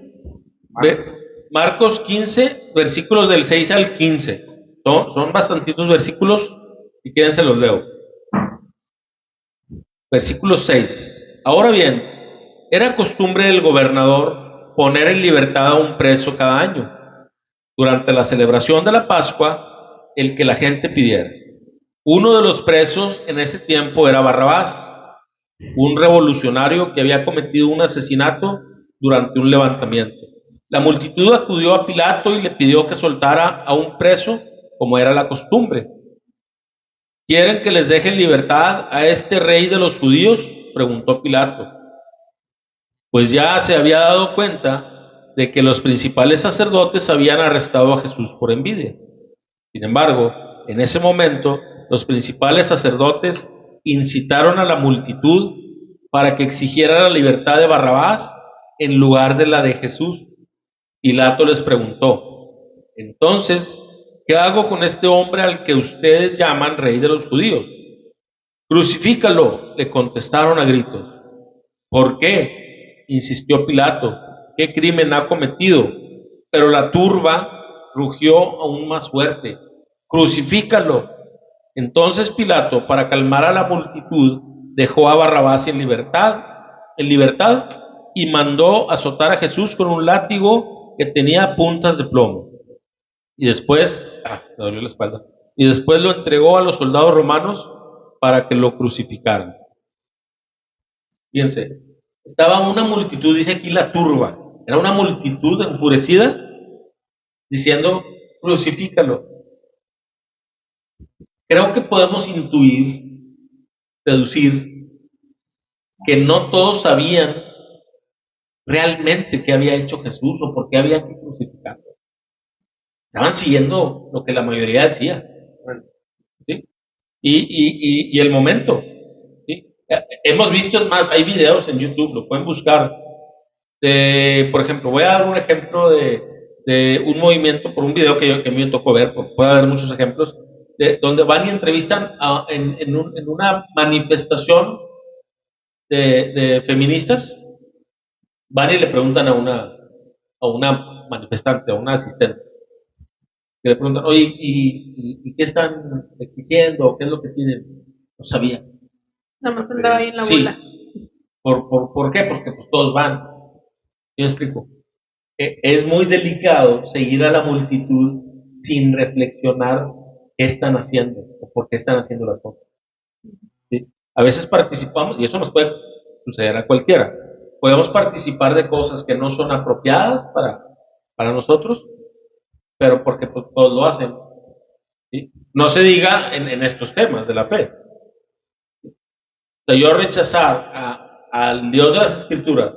Marcos 15, versículos del 6 al 15. Son bastantitos versículos, si quieren se los leo. Versículo 6. Ahora bien, era costumbre del gobernador poner en libertad a un preso cada año, durante la celebración de la Pascua, el que la gente pidiera. Uno de los presos en ese tiempo era Barrabás, un revolucionario que había cometido un asesinato durante un levantamiento. La multitud acudió a Pilato y le pidió que soltara a un preso, como era la costumbre. ¿Quieren que les deje en libertad a este rey de los judíos?, preguntó Pilato. Pues ya se había dado cuenta de que los principales sacerdotes habían arrestado a Jesús por envidia. Sin embargo, en ese momento, los principales sacerdotes incitaron a la multitud para que exigiera la libertad de Barrabás en lugar de la de Jesús. Pilato les preguntó, entonces, ¿qué hago con este hombre al que ustedes llaman rey de los judíos? Crucifícalo, le contestaron a gritos. ¿Por qué?, insistió Pilato. ¿Qué crimen ha cometido? Pero la turba rugió aún más fuerte. Crucifícalo. Entonces Pilato, para calmar a la multitud, dejó a Barrabás en libertad, y mandó azotar a Jesús con un látigo que tenía puntas de plomo. Y después, me dolió la espalda. Y después lo entregó a los soldados romanos para que lo crucificaran. Fíjense, estaba una multitud, dice aquí la turba, era una multitud enfurecida diciendo, crucifícalo. Creo que podemos intuir, deducir, que no todos sabían realmente qué había hecho Jesús o por qué había que crucificarlo. Estaban siguiendo lo que la mayoría decía. ¿Sí? Y el momento. ¿Sí? Hemos visto, es más, hay videos en YouTube, lo pueden buscar. Por ejemplo, voy a dar un ejemplo de un movimiento, por un video que a mí me tocó ver, puede haber muchos ejemplos, donde van y entrevistan en una manifestación de feministas, van y le preguntan a una manifestante, a una asistente, que le preguntan, oye, ¿y qué están exigiendo? ¿Qué es lo que tienen? No sabía. Nada más andaba ahí en la Sí. bola. ¿Por qué? Porque pues todos van. ¿Yo me explico? Es muy delicado seguir a la multitud sin reflexionar qué están haciendo o por qué están haciendo las cosas. ¿Sí? A veces participamos, y eso nos puede suceder a cualquiera, podemos participar de cosas que no son apropiadas para nosotros, pero porque pues, todos lo hacen. ¿Sí? No se diga en estos temas de la fe. O sea, yo rechazar al Dios de las Escrituras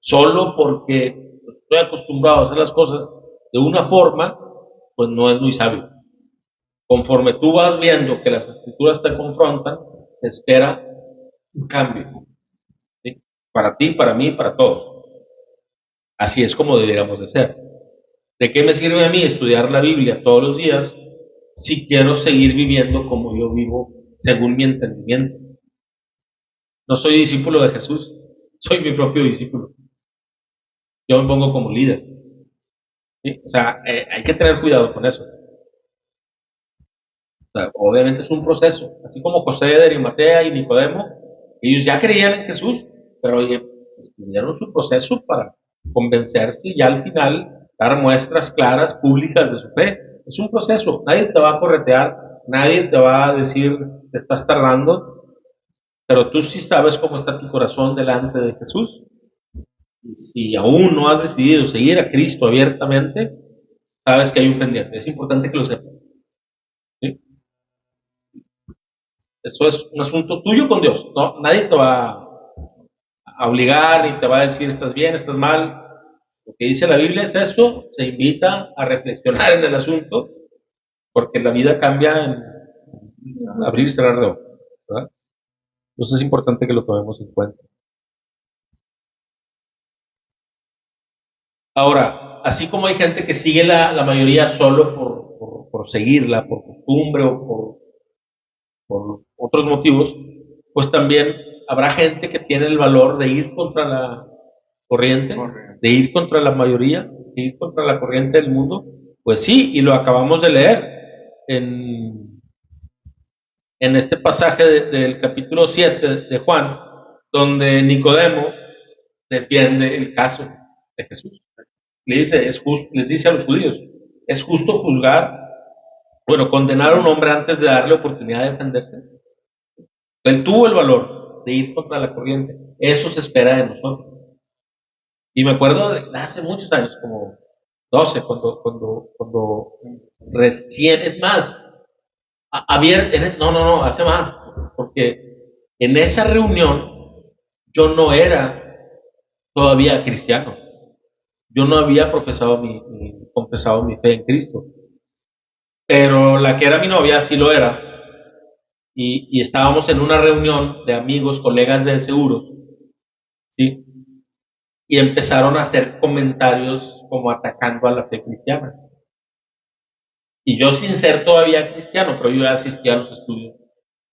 solo porque estoy acostumbrado a hacer las cosas de una forma, pues no es muy sabio. Conforme tú vas viendo que las Escrituras te confrontan, te espera un cambio. ¿Sí? Para ti, para mí, para todos. Así es como deberíamos de ser. ¿De qué me sirve a mí estudiar la Biblia todos los días si quiero seguir viviendo como yo vivo según mi entendimiento? No soy discípulo de Jesús, soy mi propio discípulo. Yo me pongo como líder. ¿Sí? O sea, hay que tener cuidado con eso. O sea, obviamente es un proceso. Así como José de Arimatea y Nicodemo, ellos ya creían en Jesús, pero oye, pues, tuvieron su proceso para convencerse y ya al final dar muestras claras, públicas de su fe. Es un proceso. Nadie te va a corretear, nadie te va a decir te estás tardando, pero tú sí sabes cómo está tu corazón delante de Jesús. Y si aún no has decidido seguir a Cristo abiertamente, sabes que hay un pendiente. Es importante que lo sepas. ¿Sí? Eso es un asunto tuyo con Dios. No, nadie te va a obligar ni te va a decir estás bien, estás mal. Lo que dice la Biblia es esto. Se invita a reflexionar en el asunto porque la vida cambia en abrir y cerrar de ojos. ¿Verdad? Entonces es importante que lo tomemos en cuenta. Ahora, así como hay gente que sigue la mayoría solo por seguirla, por costumbre o por otros motivos, pues también habrá gente que tiene el valor de ir contra la corriente, de ir contra la mayoría, de ir contra la corriente del mundo. Pues sí, y lo acabamos de leer en este pasaje del capítulo 7 de Juan, donde Nicodemo defiende el caso de Jesús. Les dice a los judíos, es justo juzgar, condenar a un hombre antes de darle oportunidad de defenderse. Él tuvo el valor de ir contra la corriente. Eso se espera de nosotros. Y me acuerdo de hace muchos años, como 12, cuando recién, es más, no, hace más, porque en esa reunión yo no era todavía cristiano. Yo no había confesado mi fe en Cristo. Pero la que era mi novia sí lo era. Y estábamos en una reunión de amigos, colegas de seguros, ¿sí? Y empezaron a hacer comentarios como atacando a la fe cristiana. Y yo sin ser todavía cristiano, pero yo ya asistía a los estudios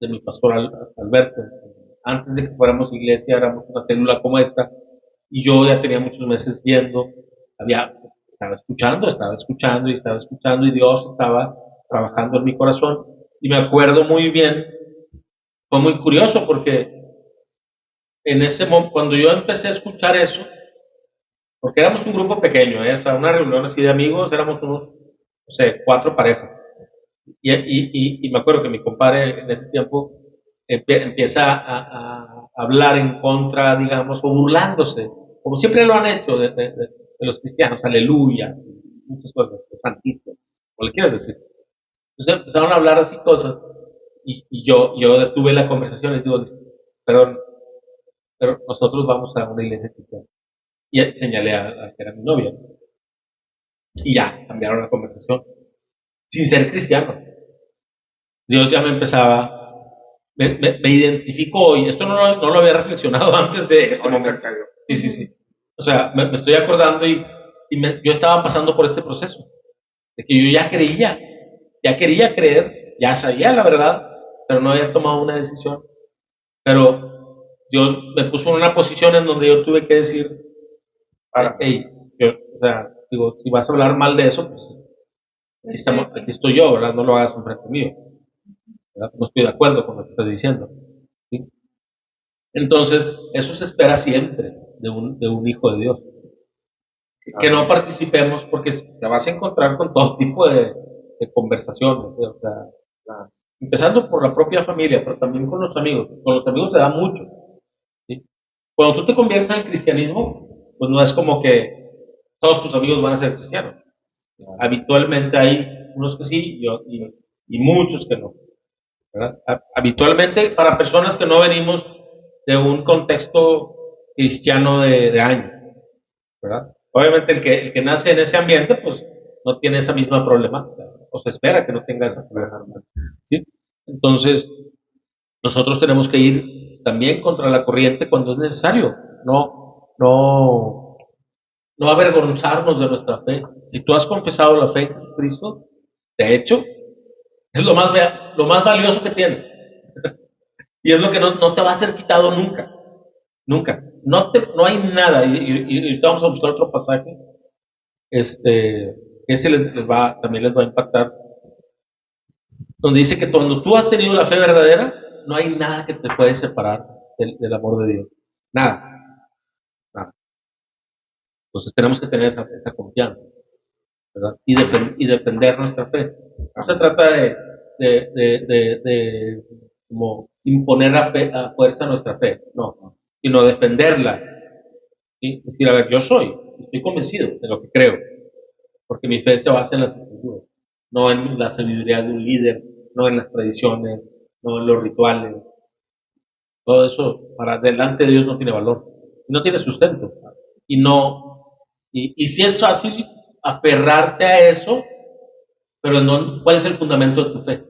de mi pastor Alberto. Antes de que fuéramos iglesia, éramos una célula como esta, y yo ya tenía muchos meses yendo, estaba escuchando, y Dios estaba trabajando en mi corazón. Y me acuerdo muy bien, fue muy curioso porque en ese momento, cuando yo empecé a escuchar eso, porque éramos un grupo pequeño, o sea, una reunión así de amigos, éramos unos, no sé, 4 parejas. Y me acuerdo que mi compadre en ese tiempo empieza a hablar en contra, digamos, o burlándose, como siempre lo han hecho de los cristianos, aleluya, muchas cosas, santito, o le quieres decir. Entonces empezaron a hablar así cosas, y yo detuve la conversación y digo, perdón, pero nosotros vamos a una iglesia cristiana. Y señalé a que era mi novia. Y ya, cambiaron la conversación. Sin ser cristiano. Dios ya me empezaba, me identificó hoy. Esto no lo había reflexionado antes de este momento. Sí. O sea, me estoy acordando yo estaba pasando por este proceso. De que yo ya quería creer, ya sabía la verdad, pero no había tomado una decisión. Pero Dios me puso en una posición en donde yo tuve que decir, hey, o sea, digo, si vas a hablar mal de eso, pues aquí estoy yo, ¿verdad? No lo hagas enfrente mío, ¿verdad? No estoy de acuerdo con lo que estás diciendo, ¿sí? Entonces, eso se espera siempre de un hijo de Dios. Que no participemos porque te vas a encontrar con todo tipo de conversaciones, o sea, empezando por la propia familia, pero también con los amigos. Con los amigos te da mucho, ¿sí? Cuando tú te conviertes al cristianismo, pues no es como que todos tus amigos van a ser cristianos. Habitualmente hay unos que sí y muchos que no, ¿verdad? Habitualmente para personas que no venimos de un contexto cristiano de años, ¿verdad? Obviamente el que nace en ese ambiente, pues no tiene esa misma problemática, o se espera que no tenga esa problemática, ¿sí? Entonces, nosotros tenemos que ir también contra la corriente cuando es necesario, no avergonzarnos de nuestra fe. Si tú has confesado la fe en Cristo, de hecho, es lo más valioso que tienes. Y es lo que no te va a ser quitado nunca. Nunca. No hay nada. Y vamos a buscar otro pasaje. Ese también les va a impactar. Donde dice que cuando tú has tenido la fe verdadera, no hay nada que te puede separar del amor de Dios. Nada. Nada. Entonces tenemos que tener esa confianza, ¿verdad? Y defender nuestra fe. No se trata de como imponer a fuerza nuestra fe, no, sino defenderla. ¿Sí? Decir, a ver, estoy convencido de lo que creo, porque mi fe se basa en las escrituras, no en la sabiduría de un líder, no en las tradiciones, no en los rituales. Todo eso para delante de Dios no tiene valor, no tiene sustento. Y si es fácil aferrarte a eso, pero no, ¿cuál es el fundamento de tu fe?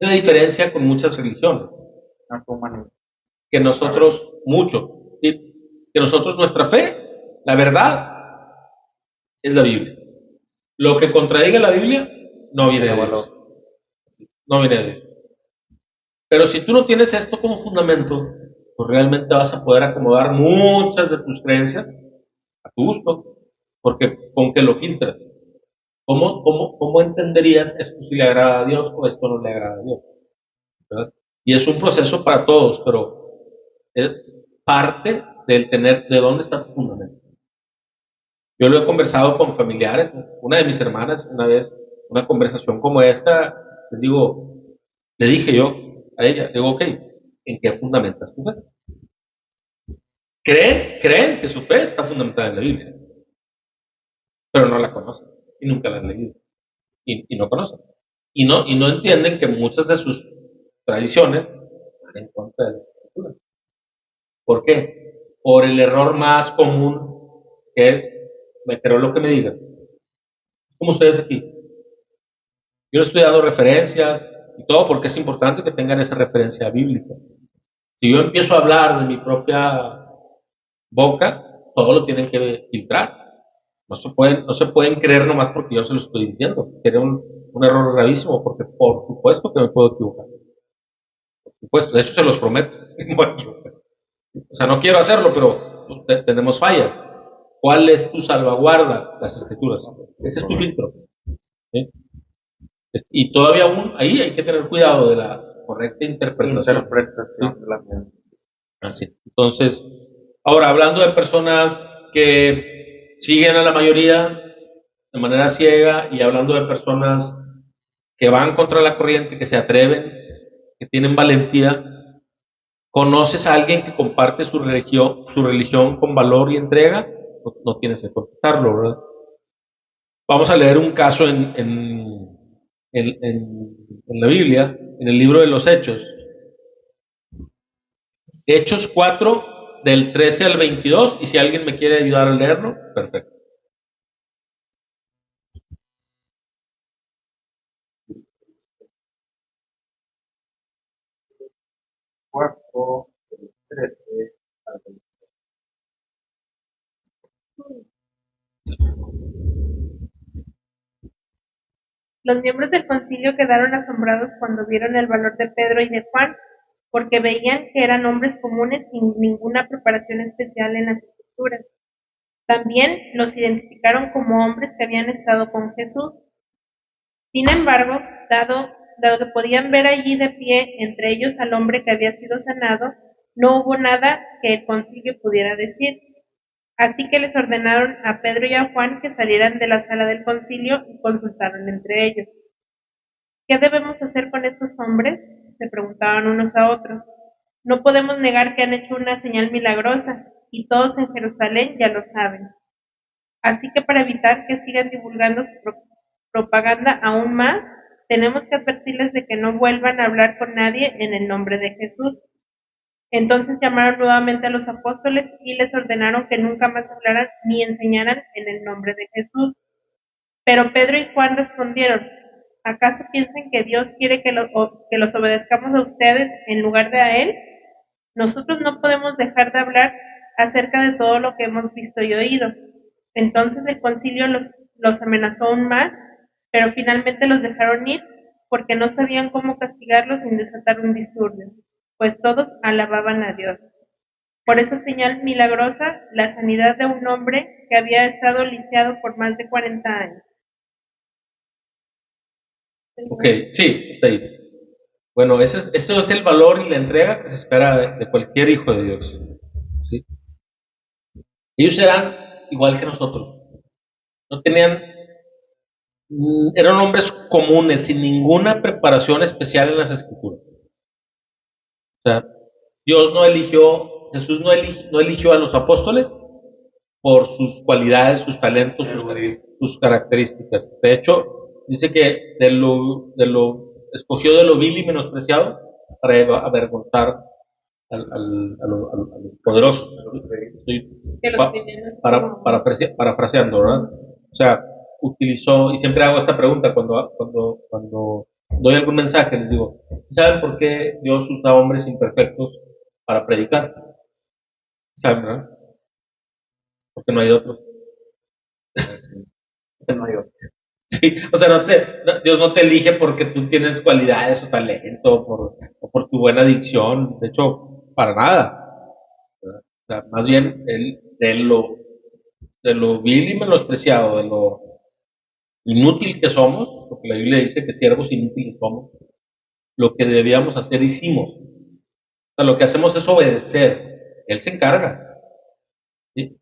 Es la diferencia con muchas religiones. Que nosotros, ¿sí? Que nosotros, nuestra fe, la verdad, es la Biblia. Lo que contradiga la Biblia, no viene de Dios. No viene de Dios. Pero si tú no tienes esto como fundamento, pues realmente vas a poder acomodar muchas de tus creencias a tu gusto, porque con que lo filtras. ¿Cómo entenderías esto si le agrada a Dios o esto no le agrada a Dios? ¿Verdad? Y es un proceso para todos, pero es parte de dónde está tu fundamento. Yo lo he conversado con familiares, una de mis hermanas, una vez, una conversación como esta, le dije yo a ella, ok, ¿en qué fundamentas tu fe? Creen que su fe está fundamentada en la Biblia, pero no la conocen y nunca la han leído y no conocen. Y no entienden que muchas de sus tradiciones van en contra de la Escritura. ¿Por qué? Por el error más común, que es, me creo lo que me digan. Como ustedes aquí. Yo les estoy dando referencias y todo porque es importante que tengan esa referencia bíblica. Si yo empiezo a hablar de mi propia boca, todo lo tienen que filtrar. No se pueden creer nomás porque yo se lo estoy diciendo. Sería un error gravísimo porque por supuesto que me puedo equivocar. Por supuesto, eso se los prometo. O sea, no quiero hacerlo, pero tenemos fallas. ¿Cuál es tu salvaguarda? Las escrituras. Ese es tu filtro. ¿Sí? Y todavía aún ahí hay que tener cuidado de la correcta interpretación. De la misma. Así. Entonces, ahora hablando de personas que siguen a la mayoría de manera ciega y hablando de personas que van contra la corriente, que se atreven, que tienen valentía, ¿conoces a alguien que comparte su religión con valor y entrega? No, no tienes que contestarlo, ¿verdad? Vamos a leer un caso en la Biblia, en el libro de los Hechos. Hechos 4, del 13 al 22, y si alguien me quiere ayudar a leerlo, perfecto. Cuarto, 13 al 20. Los miembros del concilio quedaron asombrados cuando vieron el valor de Pedro y de Juan, porque veían que eran hombres comunes sin ninguna preparación especial en las escrituras. También los identificaron como hombres que habían estado con Jesús. Sin embargo, dado que podían ver allí de pie entre ellos al hombre que había sido sanado, no hubo nada que el concilio pudiera decir. Así que les ordenaron a Pedro y a Juan que salieran de la sala del concilio y consultaron entre ellos. ¿Qué debemos hacer con estos hombres?, se preguntaban unos a otros. No podemos negar que han hecho una señal milagrosa, y todos en Jerusalén ya lo saben. Así que para evitar que sigan divulgando su propaganda aún más, tenemos que advertirles de que no vuelvan a hablar con nadie en el nombre de Jesús. Entonces llamaron nuevamente a los apóstoles y les ordenaron que nunca más hablaran ni enseñaran en el nombre de Jesús. Pero Pedro y Juan respondieron: ¿acaso piensan que Dios quiere que los obedezcamos a ustedes en lugar de a Él? Nosotros no podemos dejar de hablar acerca de todo lo que hemos visto y oído. Entonces el concilio los amenazó aún más, pero finalmente los dejaron ir porque no sabían cómo castigarlos sin desatar un disturbio, pues todos alababan a Dios. Por esa señal milagrosa, la sanidad de un hombre que había estado lisiado por más de 40 años. Ok, sí, está ahí. Bueno, eso es el valor y la entrega que se espera de cualquier hijo de Dios. ¿Sí? Ellos eran igual que nosotros. No tenían, eran hombres comunes, sin ninguna preparación especial en las escrituras. O sea, Jesús no eligió a los apóstoles por sus cualidades, sus talentos, sus características. De hecho, dice que escogió de lo vil y menospreciado para avergonzar a los poderosos. Estoy parafraseando, ¿verdad? O sea, utilizó, y siempre hago esta pregunta cuando doy algún mensaje, les digo, ¿saben por qué Dios usa hombres imperfectos para predicar? ¿Saben, verdad? Porque no hay otros. No hay otro. Sí, o sea, Dios no te elige porque tú tienes cualidades o talento o por tu buena dicción, de hecho, para nada. ¿Verdad? O sea, más bien, él, de lo vil y menospreciado, de lo inútil que somos, porque la Biblia dice que siervos inútiles somos, lo que debíamos hacer hicimos. O sea, lo que hacemos es obedecer. Él se encarga, ¿sí?,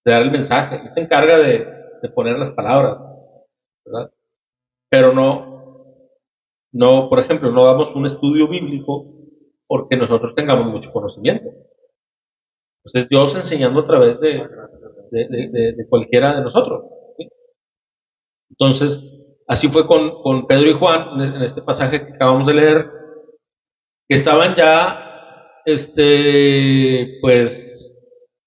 de dar el mensaje, él se encarga de poner las palabras, ¿verdad? Pero no, por ejemplo, no damos un estudio bíblico porque nosotros tengamos mucho conocimiento. Entonces Dios enseñando a través de cualquiera de nosotros, ¿sí? Entonces, así fue con Pedro y Juan, en este pasaje que acabamos de leer, que estaban ya, pues,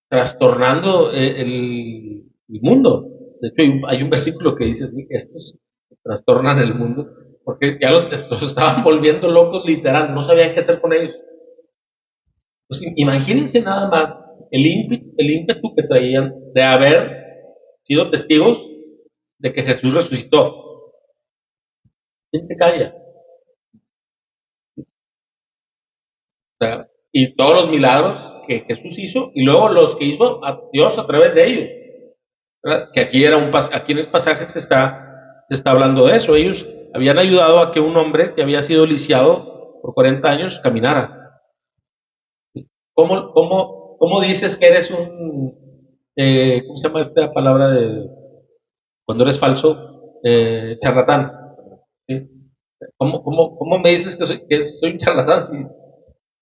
trastornando el mundo. De hecho, hay un versículo que dice: estos trastornan el mundo, porque ya los estaban volviendo locos, literal, no sabían qué hacer con ellos. Pues imagínense nada más el ímpetu que traían de haber sido testigos de que Jesús resucitó. ¿Quién te calla? O sea, y todos los milagros que Jesús hizo, y luego los que hizo a Dios a través de ellos, ¿verdad? Que aquí en el pasaje se está hablando de eso. Ellos habían ayudado a que un hombre que había sido lisiado por 40 años caminara. ¿Cómo dices que eres ¿cómo se llama esta palabra de cuando eres falso? Charlatán. ¿Sí? ¿Cómo me dices que soy un charlatán si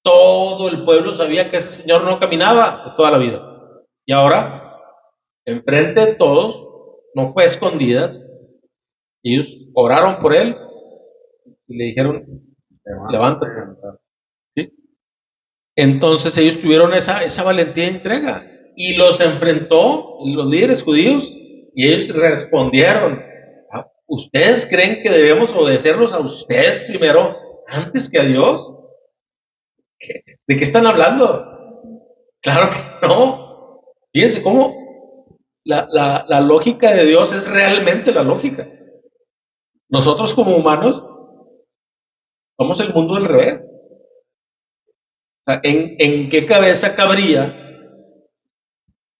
todo el pueblo sabía que ese señor no caminaba de toda la vida? Y ahora, enfrente de todos, no fue a escondidas, ellos oraron por él y le dijeron, levántate. ¿Sí? Entonces ellos tuvieron esa valentía de entrega y los enfrentó los líderes judíos y ellos respondieron, ¿ustedes creen que debemos obedecerlos a ustedes primero antes que a Dios? ¿De qué están hablando? Claro que no. Fíjense cómo la lógica de Dios es realmente la lógica. Nosotros como humanos somos el mundo del revés. O sea, ¿en qué cabeza cabría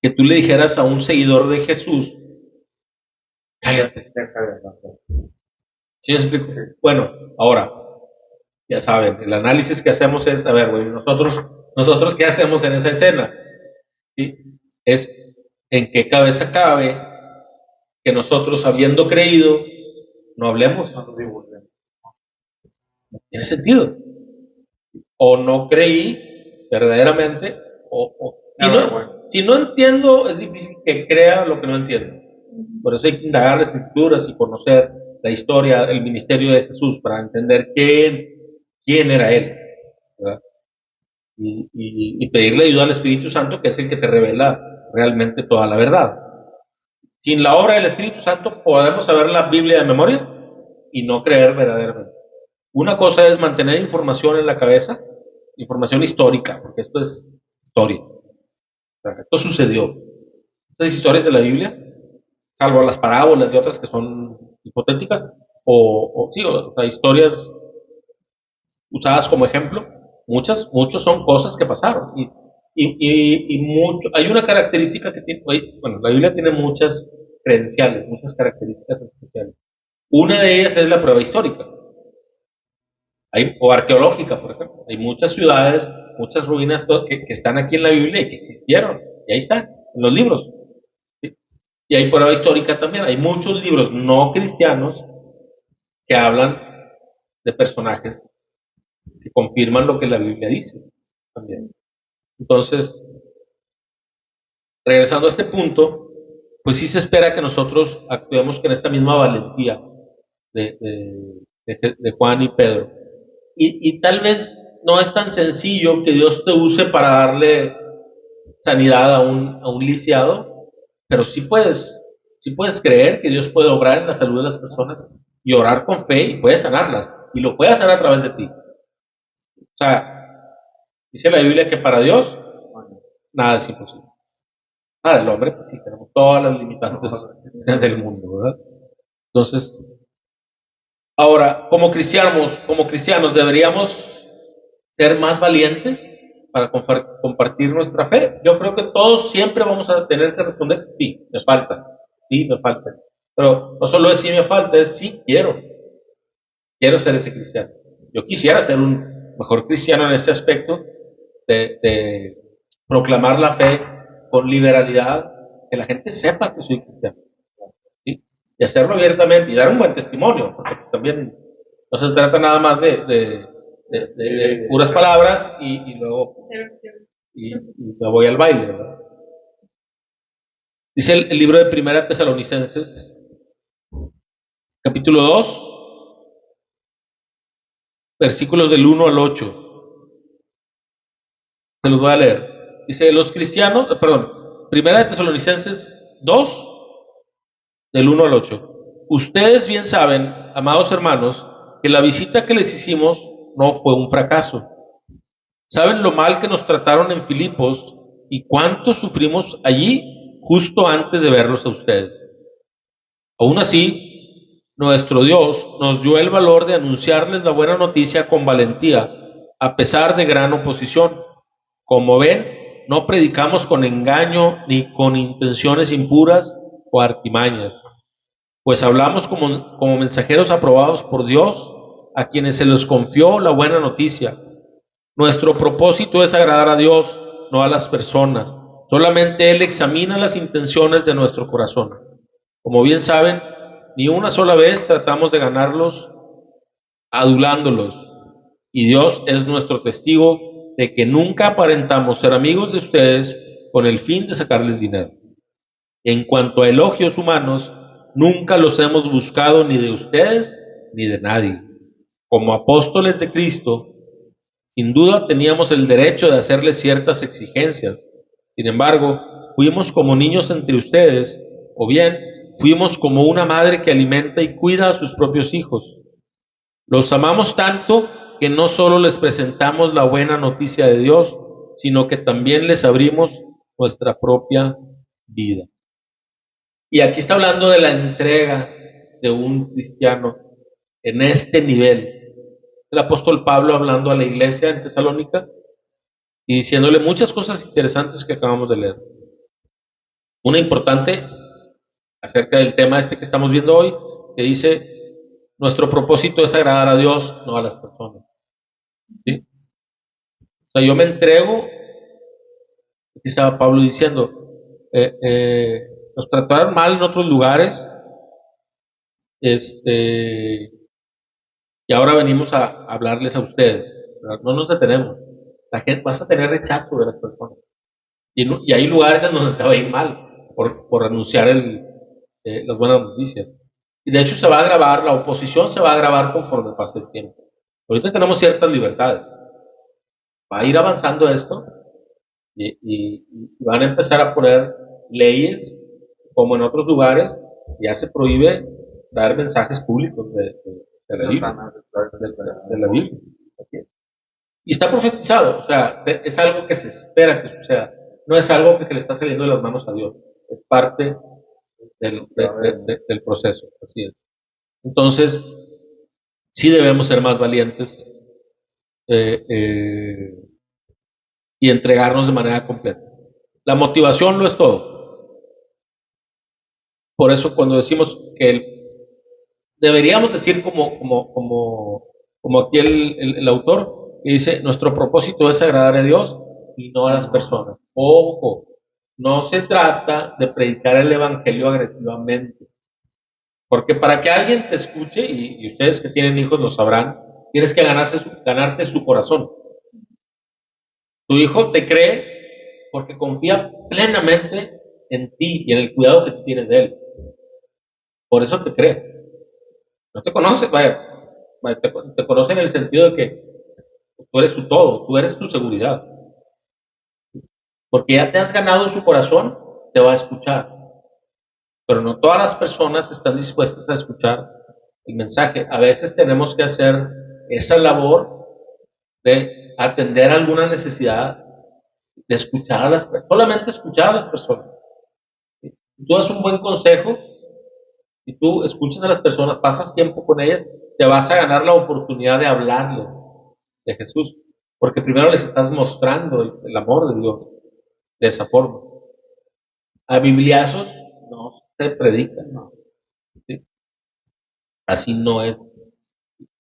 que tú le dijeras a un seguidor de Jesús, cállate? ¿Sí me explico? Sí. Bueno, ahora, ya saben, el análisis que hacemos es, a ver, güey, nosotros ¿qué hacemos en esa escena? ¿Sí? Es, ¿en qué cabeza cabe que nosotros, habiendo creído, no hablemos? No divulguemos. No tiene sentido. O no creí verdaderamente, si no entiendo, es difícil que crea lo que no entiendo. Por eso hay que indagar las escrituras y conocer la historia, el ministerio de Jesús, para entender quién era Él, ¿verdad? Y pedirle ayuda al Espíritu Santo, que es el que te revela realmente toda la verdad. Sin la obra del Espíritu Santo podemos saber la Biblia de memoria y no creer verdaderamente. Una cosa es mantener información en la cabeza, información histórica, porque esto es historia. O sea, esto sucedió. Estas historias de la Biblia, salvo las parábolas y otras que son hipotéticas, o sea, historias usadas como ejemplo, muchos son cosas que pasaron. Hay una característica que tiene, bueno, la Biblia tiene muchas credenciales, muchas características especiales. Una de ellas es la prueba histórica. O arqueológica, por ejemplo. Hay muchas ciudades, muchas ruinas que están aquí en la Biblia y que existieron. Y ahí están, en los libros. ¿Sí? Y hay prueba histórica también. Hay muchos libros no cristianos que hablan de personajes que confirman lo que la Biblia dice también. Entonces, regresando a este punto, pues sí se espera que nosotros actuemos con esta misma valentía de Juan y Pedro. Y tal vez no es tan sencillo que Dios te use para darle sanidad a un lisiado, pero sí puedes creer que Dios puede obrar en la salud de las personas y orar con fe y puede sanarlas, y lo puede hacer a través de ti. O sea, dice la Biblia que para Dios nada es imposible. Para el hombre, pues sí, tenemos todas las limitantes del mundo, ¿verdad? Entonces, ahora, como cristianos deberíamos ser más valientes para compartir nuestra fe. Yo creo que todos siempre vamos a tener que responder, sí, me falta, Pero no solo es sí me falta, es sí quiero ser ese cristiano. Yo quisiera ser un mejor cristiano en este aspecto de proclamar la fe con liberalidad, que la gente sepa que soy cristiano, ¿sí? Y hacerlo abiertamente y dar un buen testimonio, porque también no se trata nada más de puras palabras y luego y me voy al baile, ¿verdad? Dice el libro de Primera Tesalonicenses, capítulo 2, versículos del 1 al 8. Se los voy a leer. Dice, Primera de Tesalonicenses 2, del 1 al 8. Ustedes bien saben, amados hermanos, que la visita que les hicimos no fue un fracaso. Saben lo mal que nos trataron en Filipos y cuánto sufrimos allí justo antes de verlos a ustedes. Aún así, nuestro Dios nos dio el valor de anunciarles la buena noticia con valentía, a pesar de gran oposición. Como ven, no predicamos con engaño ni con intenciones impuras o artimañas. pues hablamos como mensajeros aprobados por Dios, a quienes se les confió la buena noticia. Nuestro propósito es agradar a Dios, no a las personas. Solamente Él examina las intenciones de nuestro corazón. Como bien saben, ni una sola vez tratamos de ganarlos adulándolos. Y Dios es nuestro testigo de que nunca aparentamos ser amigos de ustedes con el fin de sacarles dinero. En cuanto a elogios humanos, nunca los hemos buscado ni de ustedes ni de nadie. Como apóstoles de Cristo, sin duda teníamos el derecho de hacerles ciertas exigencias. Sin embargo, fuimos como niños entre ustedes, o bien fuimos como una madre que alimenta y cuida a sus propios hijos. Los amamos tanto que no solo les presentamos la buena noticia de Dios, sino que también les abrimos nuestra propia vida. Y aquí está hablando de la entrega de un cristiano en este nivel. El apóstol Pablo hablando a la iglesia en Tesalónica y diciéndole muchas cosas interesantes que acabamos de leer. Una importante acerca del tema este que estamos viendo hoy, que dice, nuestro propósito es agradar a Dios, no a las personas. ¿Sí? O sea, yo me entrego, aquí estaba Pablo diciendo, nos trataron mal en otros lugares, y ahora venimos a hablarles a ustedes. ¿Verdad? No nos detenemos. La gente vas a tener rechazo de las personas. Y hay lugares en donde te va a ir mal por anunciar las buenas noticias. Y de hecho se va a agravar, la oposición se va a agravar conforme pase el tiempo. Ahorita tenemos ciertas libertades. Va a ir avanzando esto y van a empezar a poner leyes como en otros lugares. Ya se prohíbe dar mensajes públicos de la Biblia. De la Biblia. Y está profetizado, o sea, es algo que se espera que suceda. No es algo que se le está saliendo de las manos a Dios. Es parte del proceso. Así es. Entonces, sí debemos ser más valientes y entregarnos de manera completa. La motivación no es todo. Por eso cuando decimos que deberíamos decir como aquí el autor, que dice, nuestro propósito es agradar a Dios y no a las personas. Ojo, no se trata de predicar el evangelio agresivamente. Porque para que alguien te escuche, y ustedes que tienen hijos lo sabrán, tienes que ganarte su corazón. Tu hijo te cree porque confía plenamente en ti y en el cuidado que tú tienes de él. Por eso te cree. No te conoce, te conoce en el sentido de que tú eres su todo, tú eres tu seguridad. Porque ya te has ganado su corazón, te va a escuchar. Pero no todas las personas están dispuestas a escuchar el mensaje. A veces tenemos que hacer esa labor de atender alguna necesidad, de escuchar a las personas, solamente escuchar a las personas. Si tú das un buen consejo, si tú escuchas a las personas, pasas tiempo con ellas, te vas a ganar la oportunidad de hablarles de Jesús, porque primero les estás mostrando el amor de Dios de esa forma. A bibliazos no se predican, no. ¿Sí? Así no es.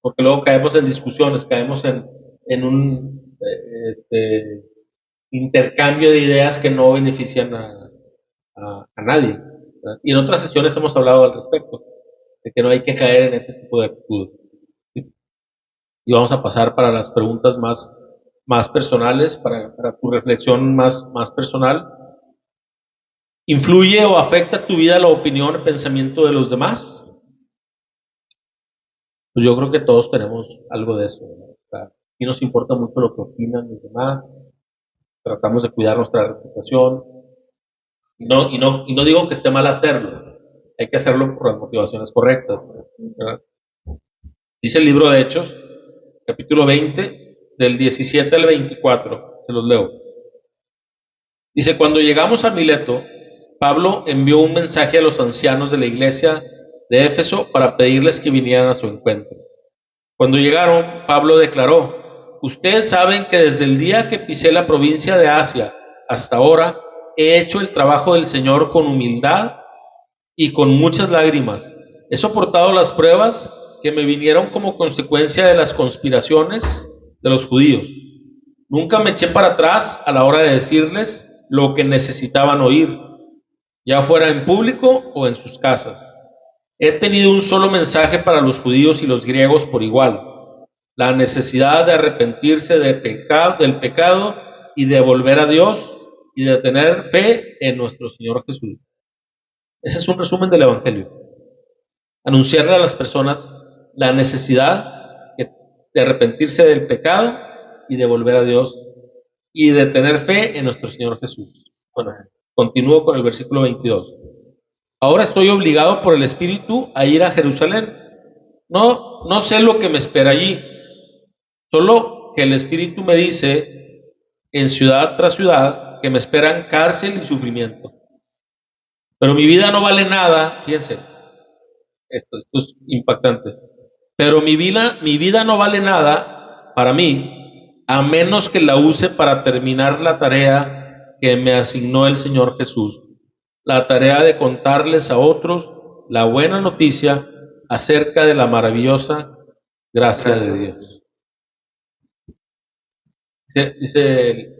Porque luego caemos en discusiones, caemos en un intercambio de ideas que no benefician a nadie. ¿Verdad? Y en otras sesiones hemos hablado al respecto, de que no hay que caer en ese tipo de actitudes. ¿Sí? Y vamos a pasar para las preguntas más personales, para tu reflexión más personal. ¿Influye o afecta tu vida la opinión o pensamiento de los demás? Pues yo creo que todos tenemos algo de eso, ¿verdad? O sea, aquí nos importa mucho lo que opinan los demás, tratamos de cuidar nuestra reputación, y no digo que esté mal hacerlo, hay que hacerlo por las motivaciones correctas, ¿verdad? Dice el libro de Hechos, capítulo 20, del 17 al 24, se los leo. Dice, cuando llegamos a Mileto, Pablo envió un mensaje a los ancianos de la iglesia de Éfeso para pedirles que vinieran a su encuentro. Cuando llegaron, Pablo declaró, ustedes saben que desde el día que pisé la provincia de Asia hasta ahora, he hecho el trabajo del Señor con humildad y con muchas lágrimas, He soportado las pruebas que me vinieron como consecuencia de las conspiraciones de los judíos. Nunca me eché para atrás a la hora de decirles lo que necesitaban oír, ya fuera en público o en sus casas. He tenido un solo mensaje para los judíos y los griegos por igual: la necesidad de arrepentirse del pecado y de volver a Dios y de tener fe en nuestro Señor Jesús. Ese es un resumen del Evangelio. Anunciarle a las personas la necesidad de arrepentirse del pecado y de volver a Dios y de tener fe en nuestro Señor Jesús. Bueno, continúo con el versículo 22. Ahora estoy obligado por el Espíritu a ir a Jerusalén. No sé lo que me espera allí, solo que el Espíritu me dice en ciudad tras ciudad que me esperan cárcel y sufrimiento. Pero mi vida no vale nada, fíjense, esto es impactante. Pero mi vida no vale nada para mí, a menos que la use para terminar la tarea que me asignó el Señor Jesús. La tarea de contarles a otros la buena noticia acerca de la maravillosa gracia de Dios. Dice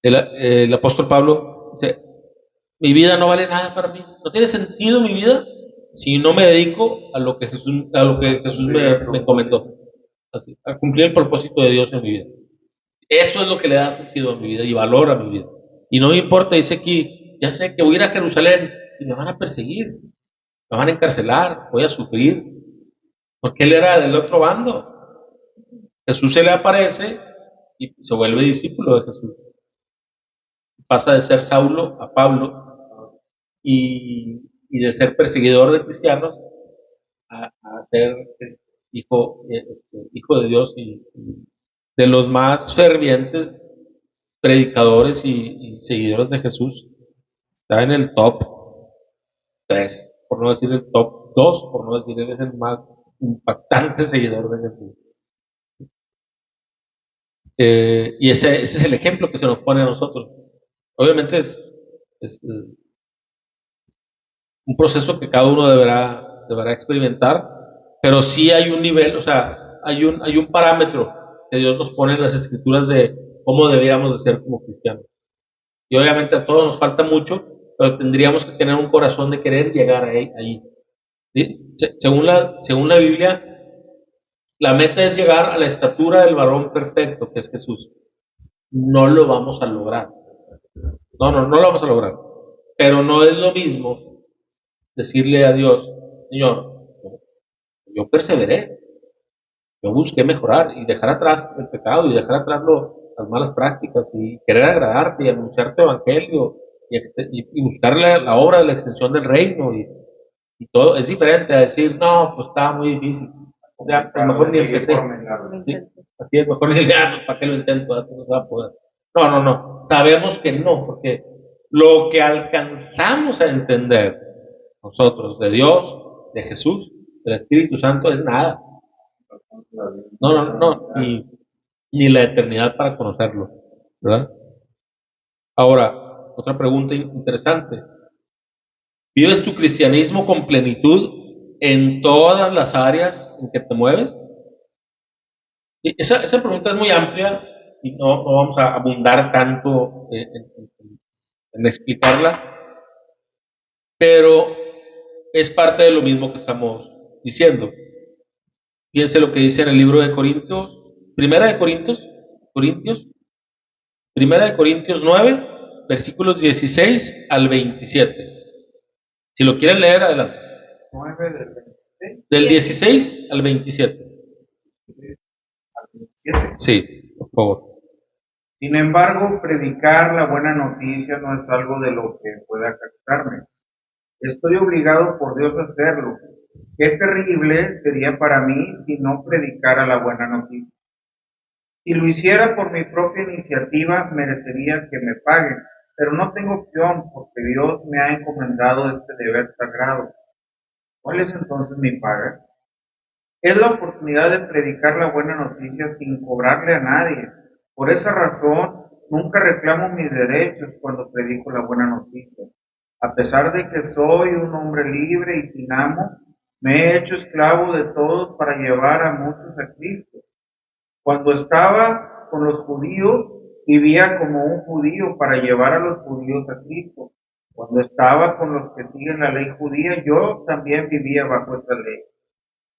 el apóstol Pablo, dice, mi vida no vale nada para mí. No tiene sentido mi vida si no me dedico a lo que Jesús me encomendó. Así, a cumplir el propósito de Dios en mi vida. Eso es lo que le da sentido a mi vida y valor a mi vida. Y no me importa, dice aquí, ya sé que voy a ir a Jerusalén y me van a perseguir, me van a encarcelar, voy a sufrir, porque él era del otro bando. Jesús se le aparece y se vuelve discípulo de Jesús. Pasa de ser Saulo a Pablo y de ser perseguidor de cristianos a ser hijo de Dios y de los más fervientes predicadores y seguidores de Jesús. Está en el top 3, por no decir el top 2, por no decir él es el más impactante seguidor de Jesús. Y ese es el ejemplo que se nos pone a nosotros. Obviamente es un proceso que cada uno deberá experimentar, pero sí hay un nivel, o sea, hay un parámetro que Dios nos pone en las escrituras de cómo deberíamos de ser como cristianos. Y obviamente a todos nos falta mucho, pero tendríamos que tener un corazón de querer llegar ahí. ¿Sí? Según la Biblia, la meta es llegar a la estatura del varón perfecto, que es Jesús. No lo vamos a lograr. No lo vamos a lograr. Pero no es lo mismo decirle a Dios, Señor, yo perseveré, yo busqué mejorar y dejar atrás el pecado y dejar atrás las malas prácticas y querer agradarte y anunciar tu evangelio y buscar la obra de la extensión del reino y todo. Es diferente a decir, no, pues estaba muy difícil. Ya, a lo mejor ni empecé. ¿Sí? Así es, mejor ni ya, ¿para qué lo intento? No se va a poder. No. Sabemos que no, porque lo que alcanzamos a entender nosotros de Dios, de Jesús, del Espíritu Santo es nada. No, ni la eternidad para conocerlo, ¿verdad? Ahora, otra pregunta interesante. ¿Vives tu cristianismo con plenitud en todas las áreas en que te mueves? Esa pregunta es muy amplia y no vamos a abundar tanto en explicarla, pero es parte de lo mismo que estamos diciendo. Fíjense lo que dice en el libro de Corintios, Primera de Corintios 9, versículos 16 al 27. Si lo quieren leer, adelante. 9 del 26. Del 16 al 27. Al 27. Sí, por favor. Sin embargo, predicar la buena noticia no es algo de lo que pueda jactarme. Estoy obligado por Dios a hacerlo. Qué terrible sería para mí si no predicara la buena noticia. Si lo hiciera por mi propia iniciativa, merecería que me paguen, pero no tengo opción porque Dios me ha encomendado este deber sagrado. ¿Cuál es entonces mi paga? Es la oportunidad de predicar la buena noticia sin cobrarle a nadie. Por esa razón, nunca reclamo mis derechos cuando predico la buena noticia. A pesar de que soy un hombre libre y sin amo, me he hecho esclavo de todos para llevar a muchos a Cristo. Cuando estaba con los judíos, vivía como un judío para llevar a los judíos a Cristo. Cuando estaba con los que siguen la ley judía, yo también vivía bajo esta ley.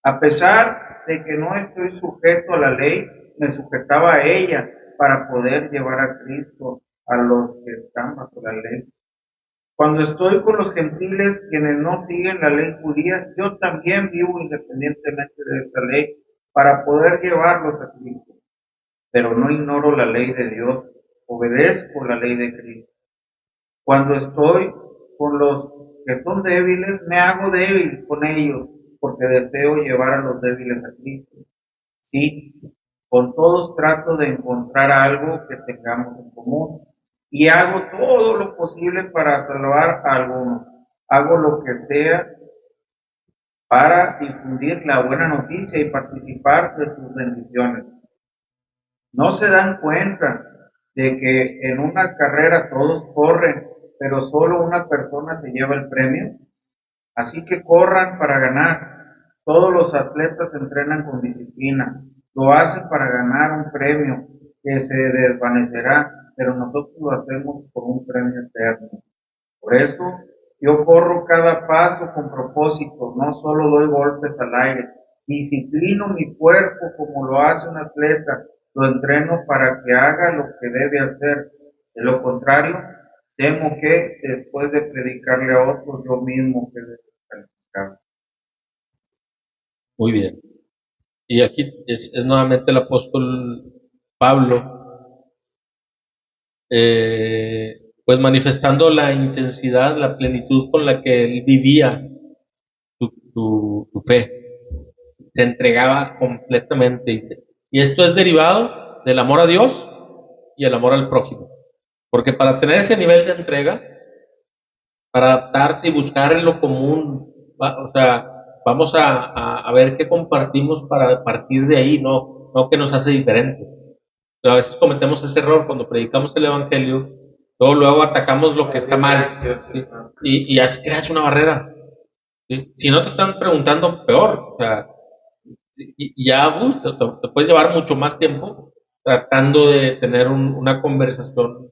A pesar de que no estoy sujeto a la ley, me sujetaba a ella para poder llevar a Cristo a los que están bajo la ley. Cuando estoy con los gentiles, quienes no siguen la ley judía, yo también vivo independientemente de esa ley para poder llevarlos a Cristo. Pero no ignoro la ley de Dios, obedezco la ley de Cristo. Cuando estoy con los que son débiles, me hago débil con ellos, porque deseo llevar a los débiles a Cristo. Sí, con todos trato de encontrar algo que tengamos en común y hago todo lo posible para salvar a algunos. Hago lo que sea para difundir la buena noticia y participar de sus bendiciones. No se dan cuenta de que en una carrera todos corren, pero solo una persona se lleva el premio. Así que corran para ganar. Todos los atletas entrenan con disciplina. Lo hacen para ganar un premio que se desvanecerá, pero nosotros lo hacemos por un premio eterno. Por eso yo corro cada paso con propósito, no solo doy golpes al aire. Disciplino mi cuerpo como lo hace un atleta, lo entreno para que haga lo que debe hacer. De lo contrario, temo que después de predicarle a otros, yo mismo quede descalificado. Muy bien. Y aquí es nuevamente el apóstol Pablo, pues manifestando la intensidad, la plenitud con la que él vivía tu fe. Se entregaba completamente. Y esto es derivado del amor a Dios y el amor al prójimo. Porque para tener ese nivel de entrega, para adaptarse y buscar en lo común, o sea, vamos a ver qué compartimos para partir de ahí, no que nos hace diferentes. Pero a veces cometemos ese error cuando predicamos el Evangelio, luego atacamos lo que está mal, ¿sí? Y así creas una barrera. ¿Sí? Si no te están preguntando, peor. O sea, y ya te puedes llevar mucho más tiempo tratando de tener una conversación,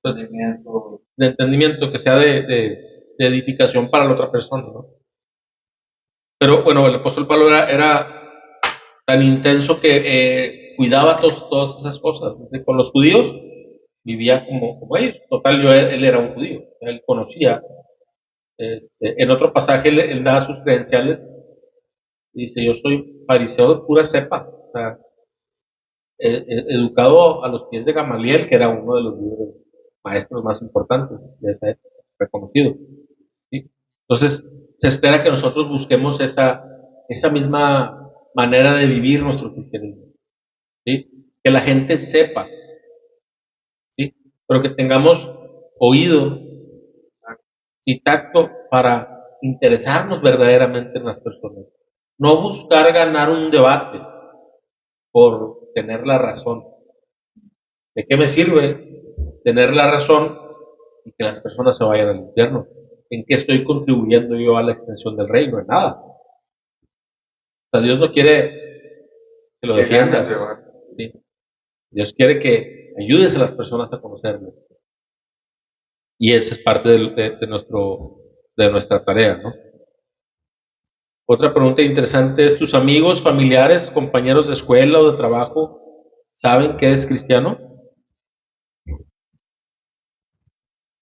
pues, de entendimiento que sea de edificación para la otra persona, ¿no? Pero bueno, el apóstol Pablo era tan intenso que cuidaba todas esas cosas. Con los judíos vivía como ellos. Total, él era un judío, él conocía. En otro pasaje él da sus credenciales. Dice, yo soy fariseo de pura cepa, o sea, educado a los pies de Gamaliel, que era uno de los líderes maestros más importantes de esa época, reconocido. ¿Sí? Entonces, se espera que nosotros busquemos esa misma manera de vivir nuestro cristianismo. ¿Sí? Que la gente sepa, ¿sí? Pero que tengamos oído y tacto para interesarnos verdaderamente en las personas. No buscar ganar un debate por tener la razón. ¿De qué me sirve tener la razón y que las personas se vayan al infierno? ¿En qué estoy contribuyendo yo a la extensión del reino? En nada. O sea, Dios no quiere que lo defiendas. ¿Sí? Dios quiere que ayudes a las personas a conocerlo. Y esa es parte de nuestra tarea, ¿no? Otra pregunta interesante es, ¿tus amigos, familiares, compañeros de escuela o de trabajo saben que eres cristiano?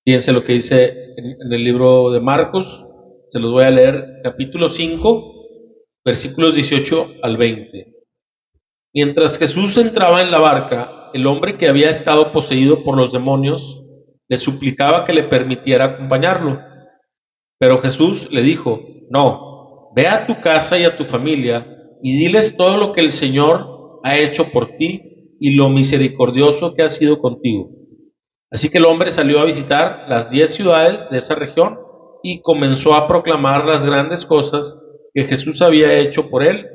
Fíjense lo que dice en el libro de Marcos, se los voy a leer, capítulo 5, versículos 18 al 20. Mientras Jesús entraba en la barca, el hombre que había estado poseído por los demonios le suplicaba que le permitiera acompañarlo. Pero Jesús le dijo, no, ve a tu casa y a tu familia y diles todo lo que el Señor ha hecho por ti y lo misericordioso que ha sido contigo. Así que el hombre salió a visitar las 10 ciudades de esa región y comenzó a proclamar las grandes cosas que Jesús había hecho por él,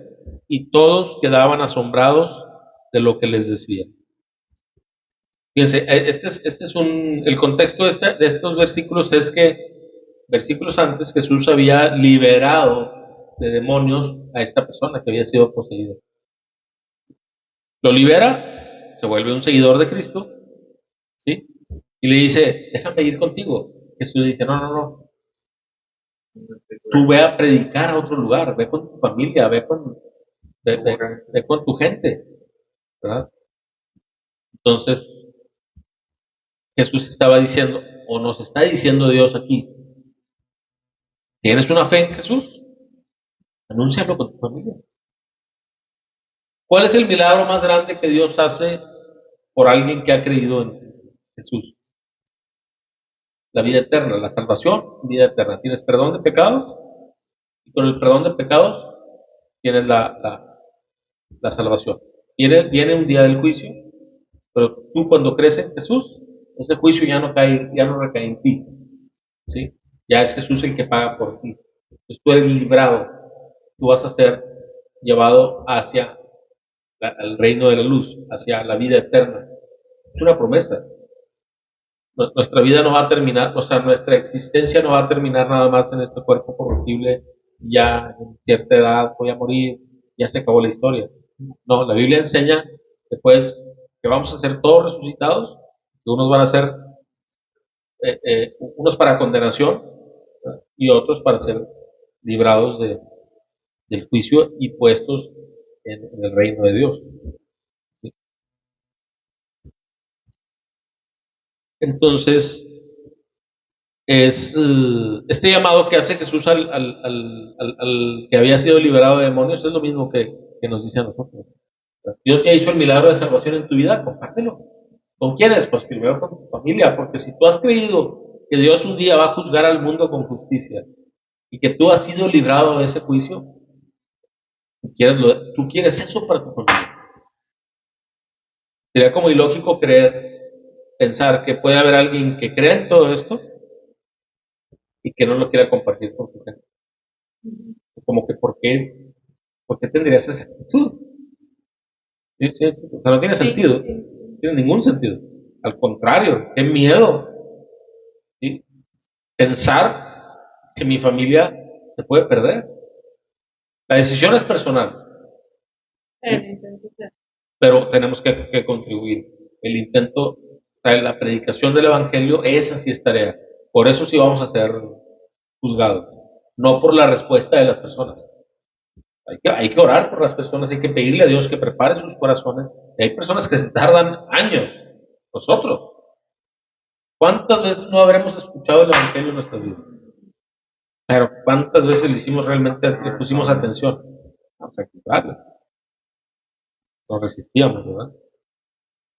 y todos quedaban asombrados de lo que les decía. Fíjense, el contexto de estos versículos es que versículos antes, Jesús había liberado de demonios a esta persona que había sido poseída. Lo libera, se vuelve un seguidor de Cristo, ¿sí? Y le dice, déjame ir contigo. Jesús dice, no, tú ve a predicar a otro lugar, ve con tu familia, ve con tu gente, ¿verdad? Entonces, Jesús estaba diciendo, o nos está diciendo Dios aquí, ¿tienes una fe en Jesús? Anúncialo con tu familia. ¿Cuál es el milagro más grande que Dios hace por alguien que ha creído en Jesús? La vida eterna, la salvación, vida eterna. Tienes perdón de pecados y con el perdón de pecados tienes la salvación. Viene un día del juicio, pero tú cuando crees en Jesús, ese juicio ya no recae en ti, ¿sí? Ya es Jesús el que paga por ti. Entonces tú eres librado, tú vas a ser llevado hacia el reino de la luz, hacia la vida eterna. Es una promesa. Nuestra vida no va a terminar, o sea, nuestra existencia no va a terminar nada más en este cuerpo corruptible, ya en cierta edad voy a morir, ya se acabó la historia. No, la Biblia enseña que vamos a ser todos resucitados, que unos van a ser, unos para condenación, ¿verdad? Y otros para ser librados del juicio y puestos en el reino de Dios. ¿Sí? Entonces, este llamado que hace Jesús al que había sido liberado de demonios es lo mismo que nos dice a nosotros. Dios ya hizo el milagro de salvación en tu vida, compártelo. ¿Con quiénes? Pues primero con tu familia, porque si tú has creído que Dios un día va a juzgar al mundo con justicia y que tú has sido librado de ese juicio, tú quieres eso para tu familia. Sería como ilógico pensar que puede haber alguien que crea en todo esto y que no lo quiera compartir con su gente. Como que, ¿por qué tendrías esa actitud? ¿Sí? ¿Sí? O sea, no tiene sentido, no tiene ningún sentido. Al contrario, qué miedo, ¿sí? Pensar que mi familia se puede perder. La decisión es personal, ¿sí? Pero tenemos que contribuir. El intento, o sea, la predicación del Evangelio, esa sí es tarea. Por eso sí vamos a ser juzgados, no por la respuesta de las personas. Hay que orar por las personas, hay que pedirle a Dios que prepare sus corazones. Y hay personas que se tardan años. Nosotros, ¿cuántas veces no habremos escuchado el Evangelio en nuestra vida? Pero ¿cuántas veces le pusimos atención? Vamos a equivocarle. Nos resistíamos, ¿verdad?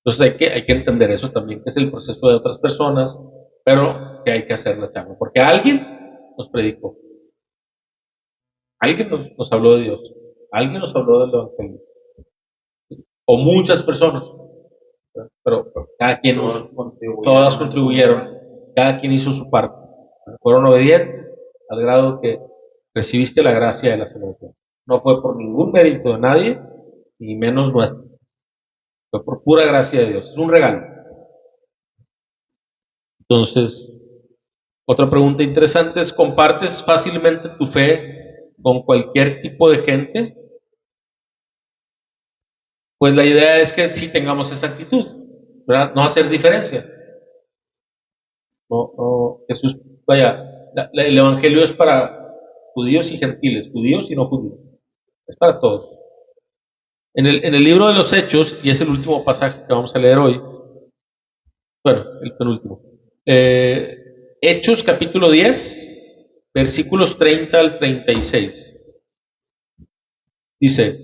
Entonces hay que entender eso también, que es el proceso de otras personas, pero que hay que hacer la chamba. Porque alguien nos predicó. Alguien nos habló de Dios. Alguien nos habló del Evangelio. O muchas personas. Pero cada quien todas contribuyeron, cada quien hizo su parte. Fueron obedientes al grado que recibiste la gracia de la salvación. No fue por ningún mérito de nadie, ni menos nuestro. Fue por pura gracia de Dios. Es un regalo. Entonces, otra pregunta interesante es, ¿compartes fácilmente tu fe con cualquier tipo de gente? Pues la idea es que sí tengamos esa actitud, ¿verdad? No hacer diferencia. No, Jesús, vaya, el Evangelio es para judíos y gentiles, judíos y no judíos. Es para todos. En el libro de los Hechos, y es el último pasaje que vamos a leer hoy, bueno, el penúltimo. Hechos capítulo 10, versículos 30 al 36. Dice,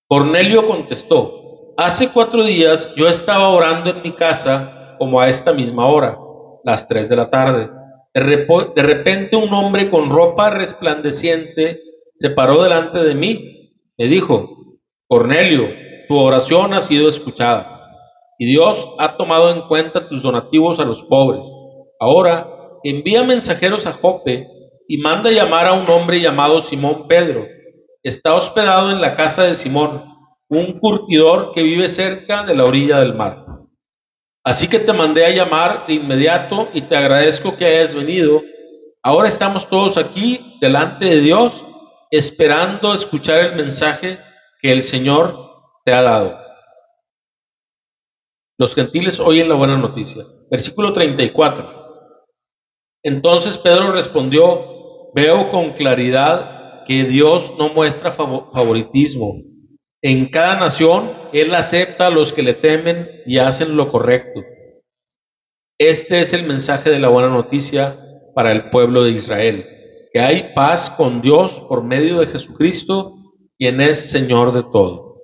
Cornelio contestó, hace 4 días yo estaba orando en mi casa como a esta misma hora, las 3 de la tarde. De repente un hombre con ropa resplandeciente se paró delante de mí. Me dijo, Cornelio, tu oración ha sido escuchada y Dios ha tomado en cuenta tus donativos a los pobres. Ahora envía mensajeros a Jope y manda llamar a un hombre llamado Simón Pedro. Está hospedado en la casa de Simón, un curtidor que vive cerca de la orilla del mar. Así que te mandé a llamar de inmediato y te agradezco que hayas venido Ahora estamos todos aquí delante de Dios, esperando escuchar el mensaje que el Señor te ha dado. Los gentiles oyen la buena noticia. Versículo 34. Entonces Pedro respondió, veo con claridad que Dios no muestra favoritismo. En cada nación Él acepta a los que le temen y hacen lo correcto. Este es el mensaje de la buena noticia para el pueblo de Israel, que hay paz con Dios por medio de Jesucristo, quien es Señor de todo.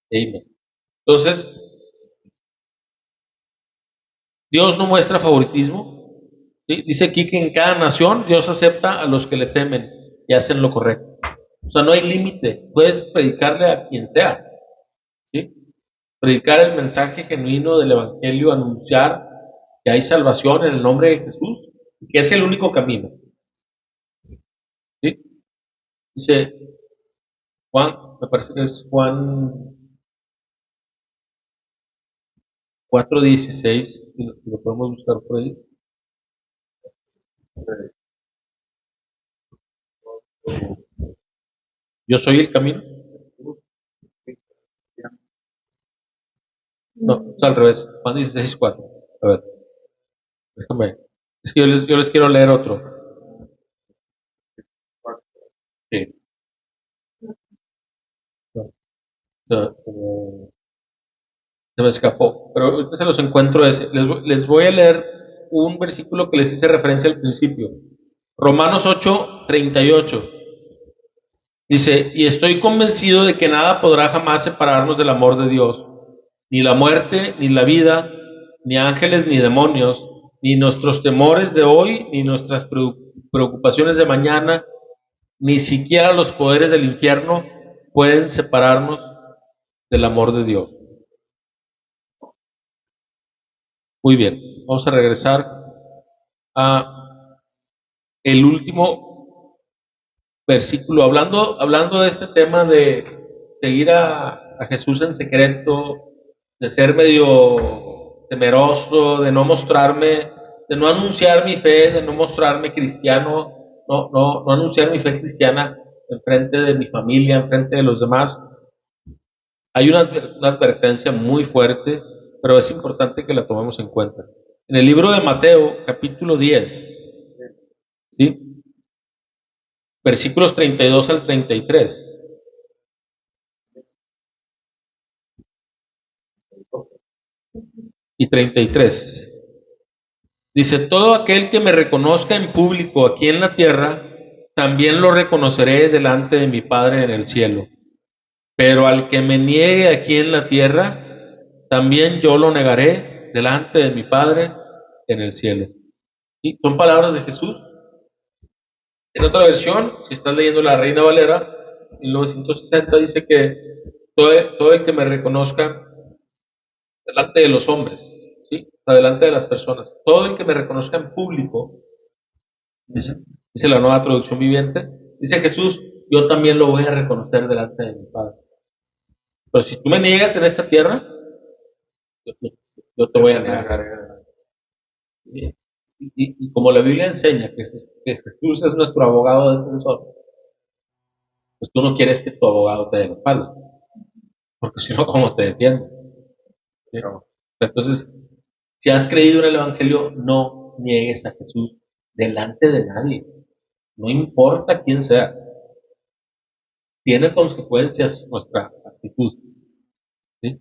Amén. Entonces, Dios no muestra favoritismo. ¿Sí? Dice aquí que en cada nación Dios acepta a los que le temen y hacen lo correcto. O sea, no hay límite. Puedes predicarle a quien sea. ¿Sí? Predicar el mensaje genuino del Evangelio, anunciar que hay salvación en el nombre de Jesús, que es el único camino. ¿Sí? Dice Juan, me parece que es Juan 4:16, si lo podemos buscar por ahí. Yo soy el camino. No, es al revés. Juan 16:4. A ver, déjame. Es que yo les quiero leer otro. Sí. No, se me escapó. Pero ahorita se los encuentro ese. Les voy a leer un versículo que les hice referencia al principio. Romanos 8:38. Dice, y estoy convencido de que nada podrá jamás separarnos del amor de Dios, ni la muerte, ni la vida, ni ángeles, ni demonios, ni nuestros temores de hoy, ni nuestras preocupaciones de mañana, ni siquiera los poderes del infierno pueden separarnos del amor de Dios. Muy bien, vamos a regresar a el último versículo, hablando de este tema de seguir a Jesús en secreto, de ser medio temeroso, de no mostrarme, de no anunciar mi fe, de no mostrarme cristiano, no anunciar mi fe cristiana en frente de mi familia, en frente de los demás. Hay una advertencia muy fuerte, pero es importante que la tomemos en cuenta. En el libro de Mateo, capítulo 10, ¿sí? Versículos 32 al 33. Y 33. Dice, todo aquel que me reconozca en público aquí en la tierra, también lo reconoceré delante de mi Padre en el cielo. Pero al que me niegue aquí en la tierra, también yo lo negaré delante de mi Padre en el cielo. ¿Sí? Son palabras de Jesús. En otra versión, si estás leyendo la Reina Valera, 1960 dice que todo el que me reconozca delante de los hombres, ¿sí? O sea, delante de las personas, todo el que me reconozca en público, dice la Nueva Traducción Viviente, dice Jesús, yo también lo voy a reconocer delante de mi Padre. Pero si tú me niegas en esta tierra, yo te voy a negar. Y como la Biblia enseña que Jesús es nuestro abogado defensor, pues tú no quieres que tu abogado te dé la espalda, porque si no, ¿cómo te defiende? ¿Sí? Entonces, si has creído en el Evangelio, no niegues a Jesús delante de nadie, no importa quién sea. Tiene consecuencias nuestra actitud. ¿Sí?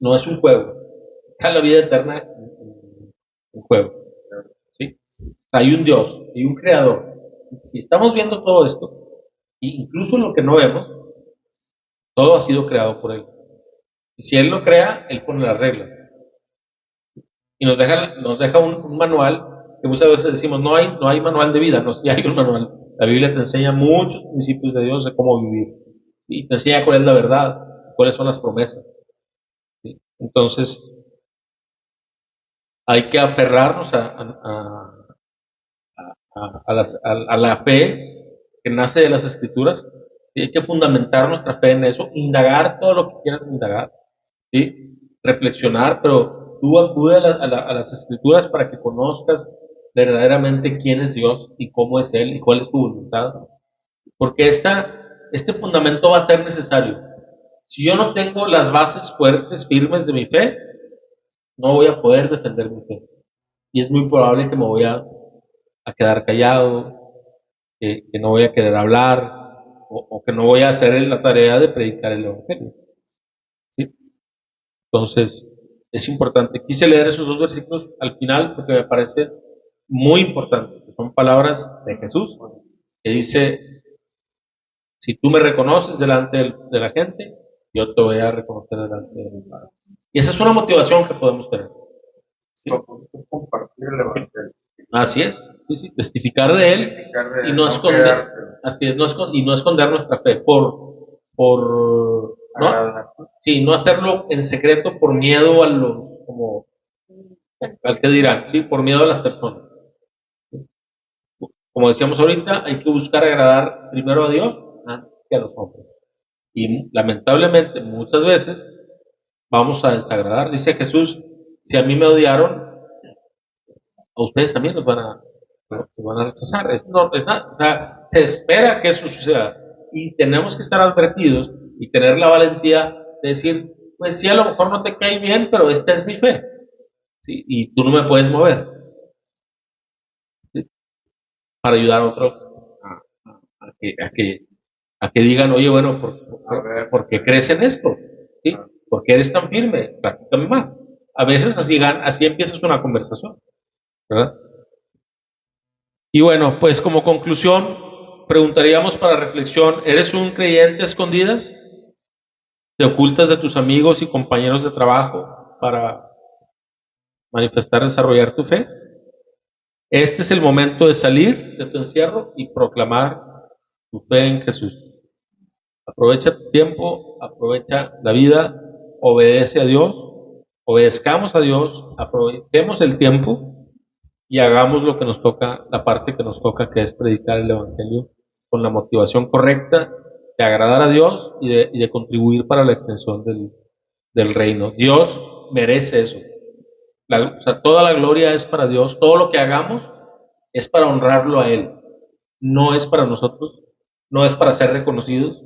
No es un juego. Está la vida eterna en juego. ¿Sí? Hay un Dios y un Creador. Si estamos viendo todo esto, incluso lo que no vemos, todo ha sido creado por Él. Y si Él lo crea, Él pone las reglas. Y nos deja un manual que muchas veces decimos, no hay manual de vida, no, ya hay un manual. La Biblia te enseña muchos principios de Dios de cómo vivir. Y te enseña cuál es la verdad, cuáles son las promesas. ¿Sí? Entonces, hay que aferrarnos a la fe que nace de las Escrituras. ¿Sí? Hay que fundamentar nuestra fe en eso, indagar todo lo que quieras indagar, ¿sí? Reflexionar, pero tú acude a las Escrituras para que conozcas verdaderamente quién es Dios y cómo es Él y cuál es su voluntad. Porque este fundamento va a ser necesario. Si yo no tengo las bases fuertes, firmes de mi fe, no voy a poder defender mi fe. Y es muy probable que me voy a quedar callado, que no voy a querer hablar, o que no voy a hacer la tarea de predicar el Evangelio. ¿Sí? Entonces, es importante. Quise leer esos dos versículos al final porque me parece muy importante. Son palabras de Jesús que dice, si tú me reconoces delante de la gente, yo te voy a reconocer delante de mi Padre. Y esa es una motivación que podemos tener. ¿Sí? Compartir el evangelio. Así es, sí, sí, testificar de él y no esconder, así es, y no esconder nuestra fe no, sí, no hacerlo en secreto por miedo al que dirán, sí, por miedo a las personas. Como decíamos ahorita, hay que buscar agradar primero a Dios antes que a los hombres. Y lamentablemente muchas veces vamos a desagradar. Dice Jesús, si a mí me odiaron, a ustedes también los van a rechazar. O sea, se espera que eso suceda. Y tenemos que estar advertidos y tener la valentía de decir, pues sí, a lo mejor no te cae bien, pero esta es mi fe. ¿Sí? Y tú no me puedes mover. ¿Sí? Para ayudar a otros a que digan, oye, bueno, ¿por qué crees en esto? ¿Sí? ¿Por qué eres tan firme? Platícame más. A veces así empiezas una conversación, ¿verdad? Y bueno, pues como conclusión, preguntaríamos para reflexión, ¿eres un creyente a escondidas? ¿Te ocultas de tus amigos y compañeros de trabajo para manifestar, desarrollar tu fe? Este es el momento de salir de tu encierro y proclamar tu fe en Jesús. Aprovecha tu tiempo, aprovecha la vida, obedece a Dios, obedezcamos a Dios, aprovechemos el tiempo y hagamos lo que nos toca, la parte que nos toca, que es predicar el Evangelio con la motivación correcta de agradar a Dios y de contribuir para la extensión del reino. Dios merece eso. O sea, toda la gloria es para Dios, todo lo que hagamos es para honrarlo a Él, no es para nosotros, no es para ser reconocidos,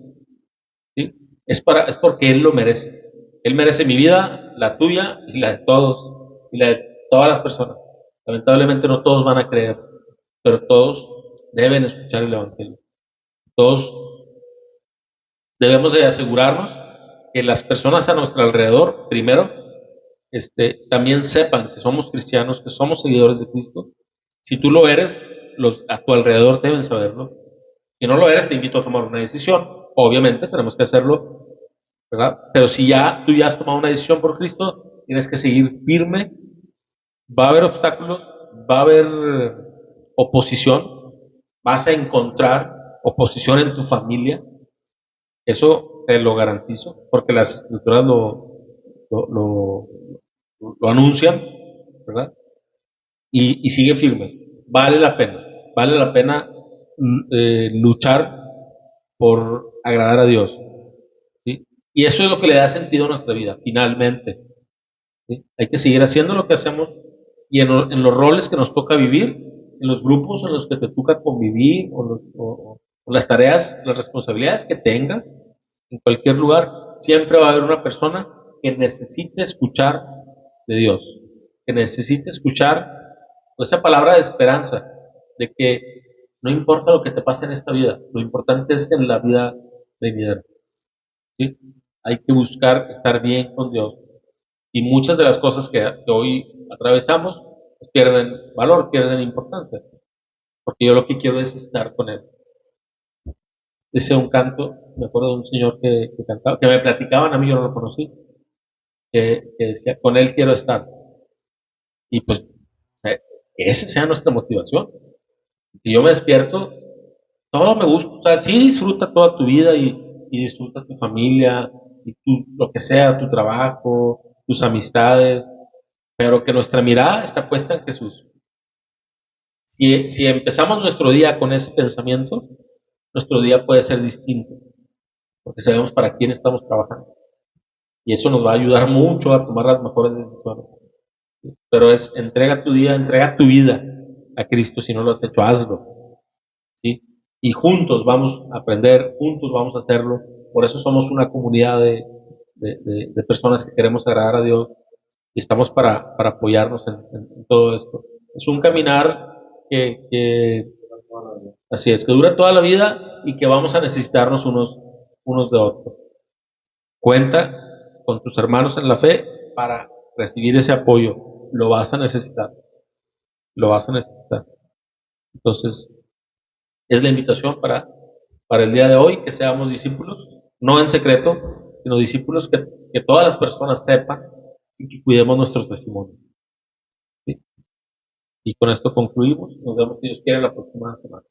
¿sí? Es porque Él lo merece. Él merece mi vida, la tuya y la de todos, y la de todas las personas. Lamentablemente no todos van a creer, pero todos deben escuchar el Evangelio. Todos debemos de asegurarnos que las personas a nuestro alrededor, primero, también sepan que somos cristianos, que somos seguidores de Cristo. Si tú lo eres, los a tu alrededor deben saberlo. Si no lo eres, te invito a tomar una decisión. Obviamente tenemos que hacerlo, ¿verdad? Pero si tú ya has tomado una decisión por Cristo, tienes que seguir firme. Va a haber obstáculos, va a haber oposición, vas a encontrar oposición en tu familia. Eso te lo garantizo, porque las escrituras lo, lo, lo anuncian, ¿verdad? Y sigue firme. Vale la pena luchar por agradar a Dios, ¿sí? Y eso es lo que le da sentido a nuestra vida, finalmente. ¿Sí? Hay que seguir haciendo lo que hacemos y en los roles que nos toca vivir, en los grupos en los que te toca convivir, o las tareas, las responsabilidades que tengas, en cualquier lugar, siempre va a haber una persona que necesite escuchar de Dios, que necesite escuchar esa palabra de esperanza, de que no importa lo que te pase en esta vida, lo importante es en la vida venidera. ¿Sí? Hay que buscar estar bien con Dios. Y muchas de las cosas que hoy atravesamos pues, pierden valor, pierden importancia, porque yo lo que quiero es estar con Él. Dice un canto, me acuerdo de un señor que cantaba, que me platicaban, a mí yo no lo conocí, que decía, con Él quiero estar. Y pues, que esa sea nuestra motivación. Si yo me despierto, todo me gusta, o sea, sí disfruta toda tu vida y disfruta tu familia, y lo que sea, tu trabajo, tus amistades, pero que nuestra mirada está puesta en Jesús. Si empezamos nuestro día con ese pensamiento, nuestro día puede ser distinto, porque sabemos para quién estamos trabajando. Y eso nos va a ayudar mucho a tomar las mejores decisiones. Pero entrega tu día, entrega tu vida a Cristo, si no lo has hecho, hazlo. ¿Sí? Y juntos vamos a aprender, juntos vamos a hacerlo. Por eso somos una comunidad de personas que queremos agradar a Dios y estamos para apoyarnos en todo esto. Es un caminar así es, que dura toda la vida y que vamos a necesitarnos unos de otros. Cuenta con tus hermanos en la fe para recibir ese apoyo. Lo vas a necesitar. Lo vas a necesitar. Entonces, es la invitación para el día de hoy que seamos discípulos, no en secreto, sino discípulos que todas las personas sepan y que cuidemos nuestro testimonio. ¿Sí? Y con esto concluimos. Nos vemos, si Dios quiere, la próxima semana.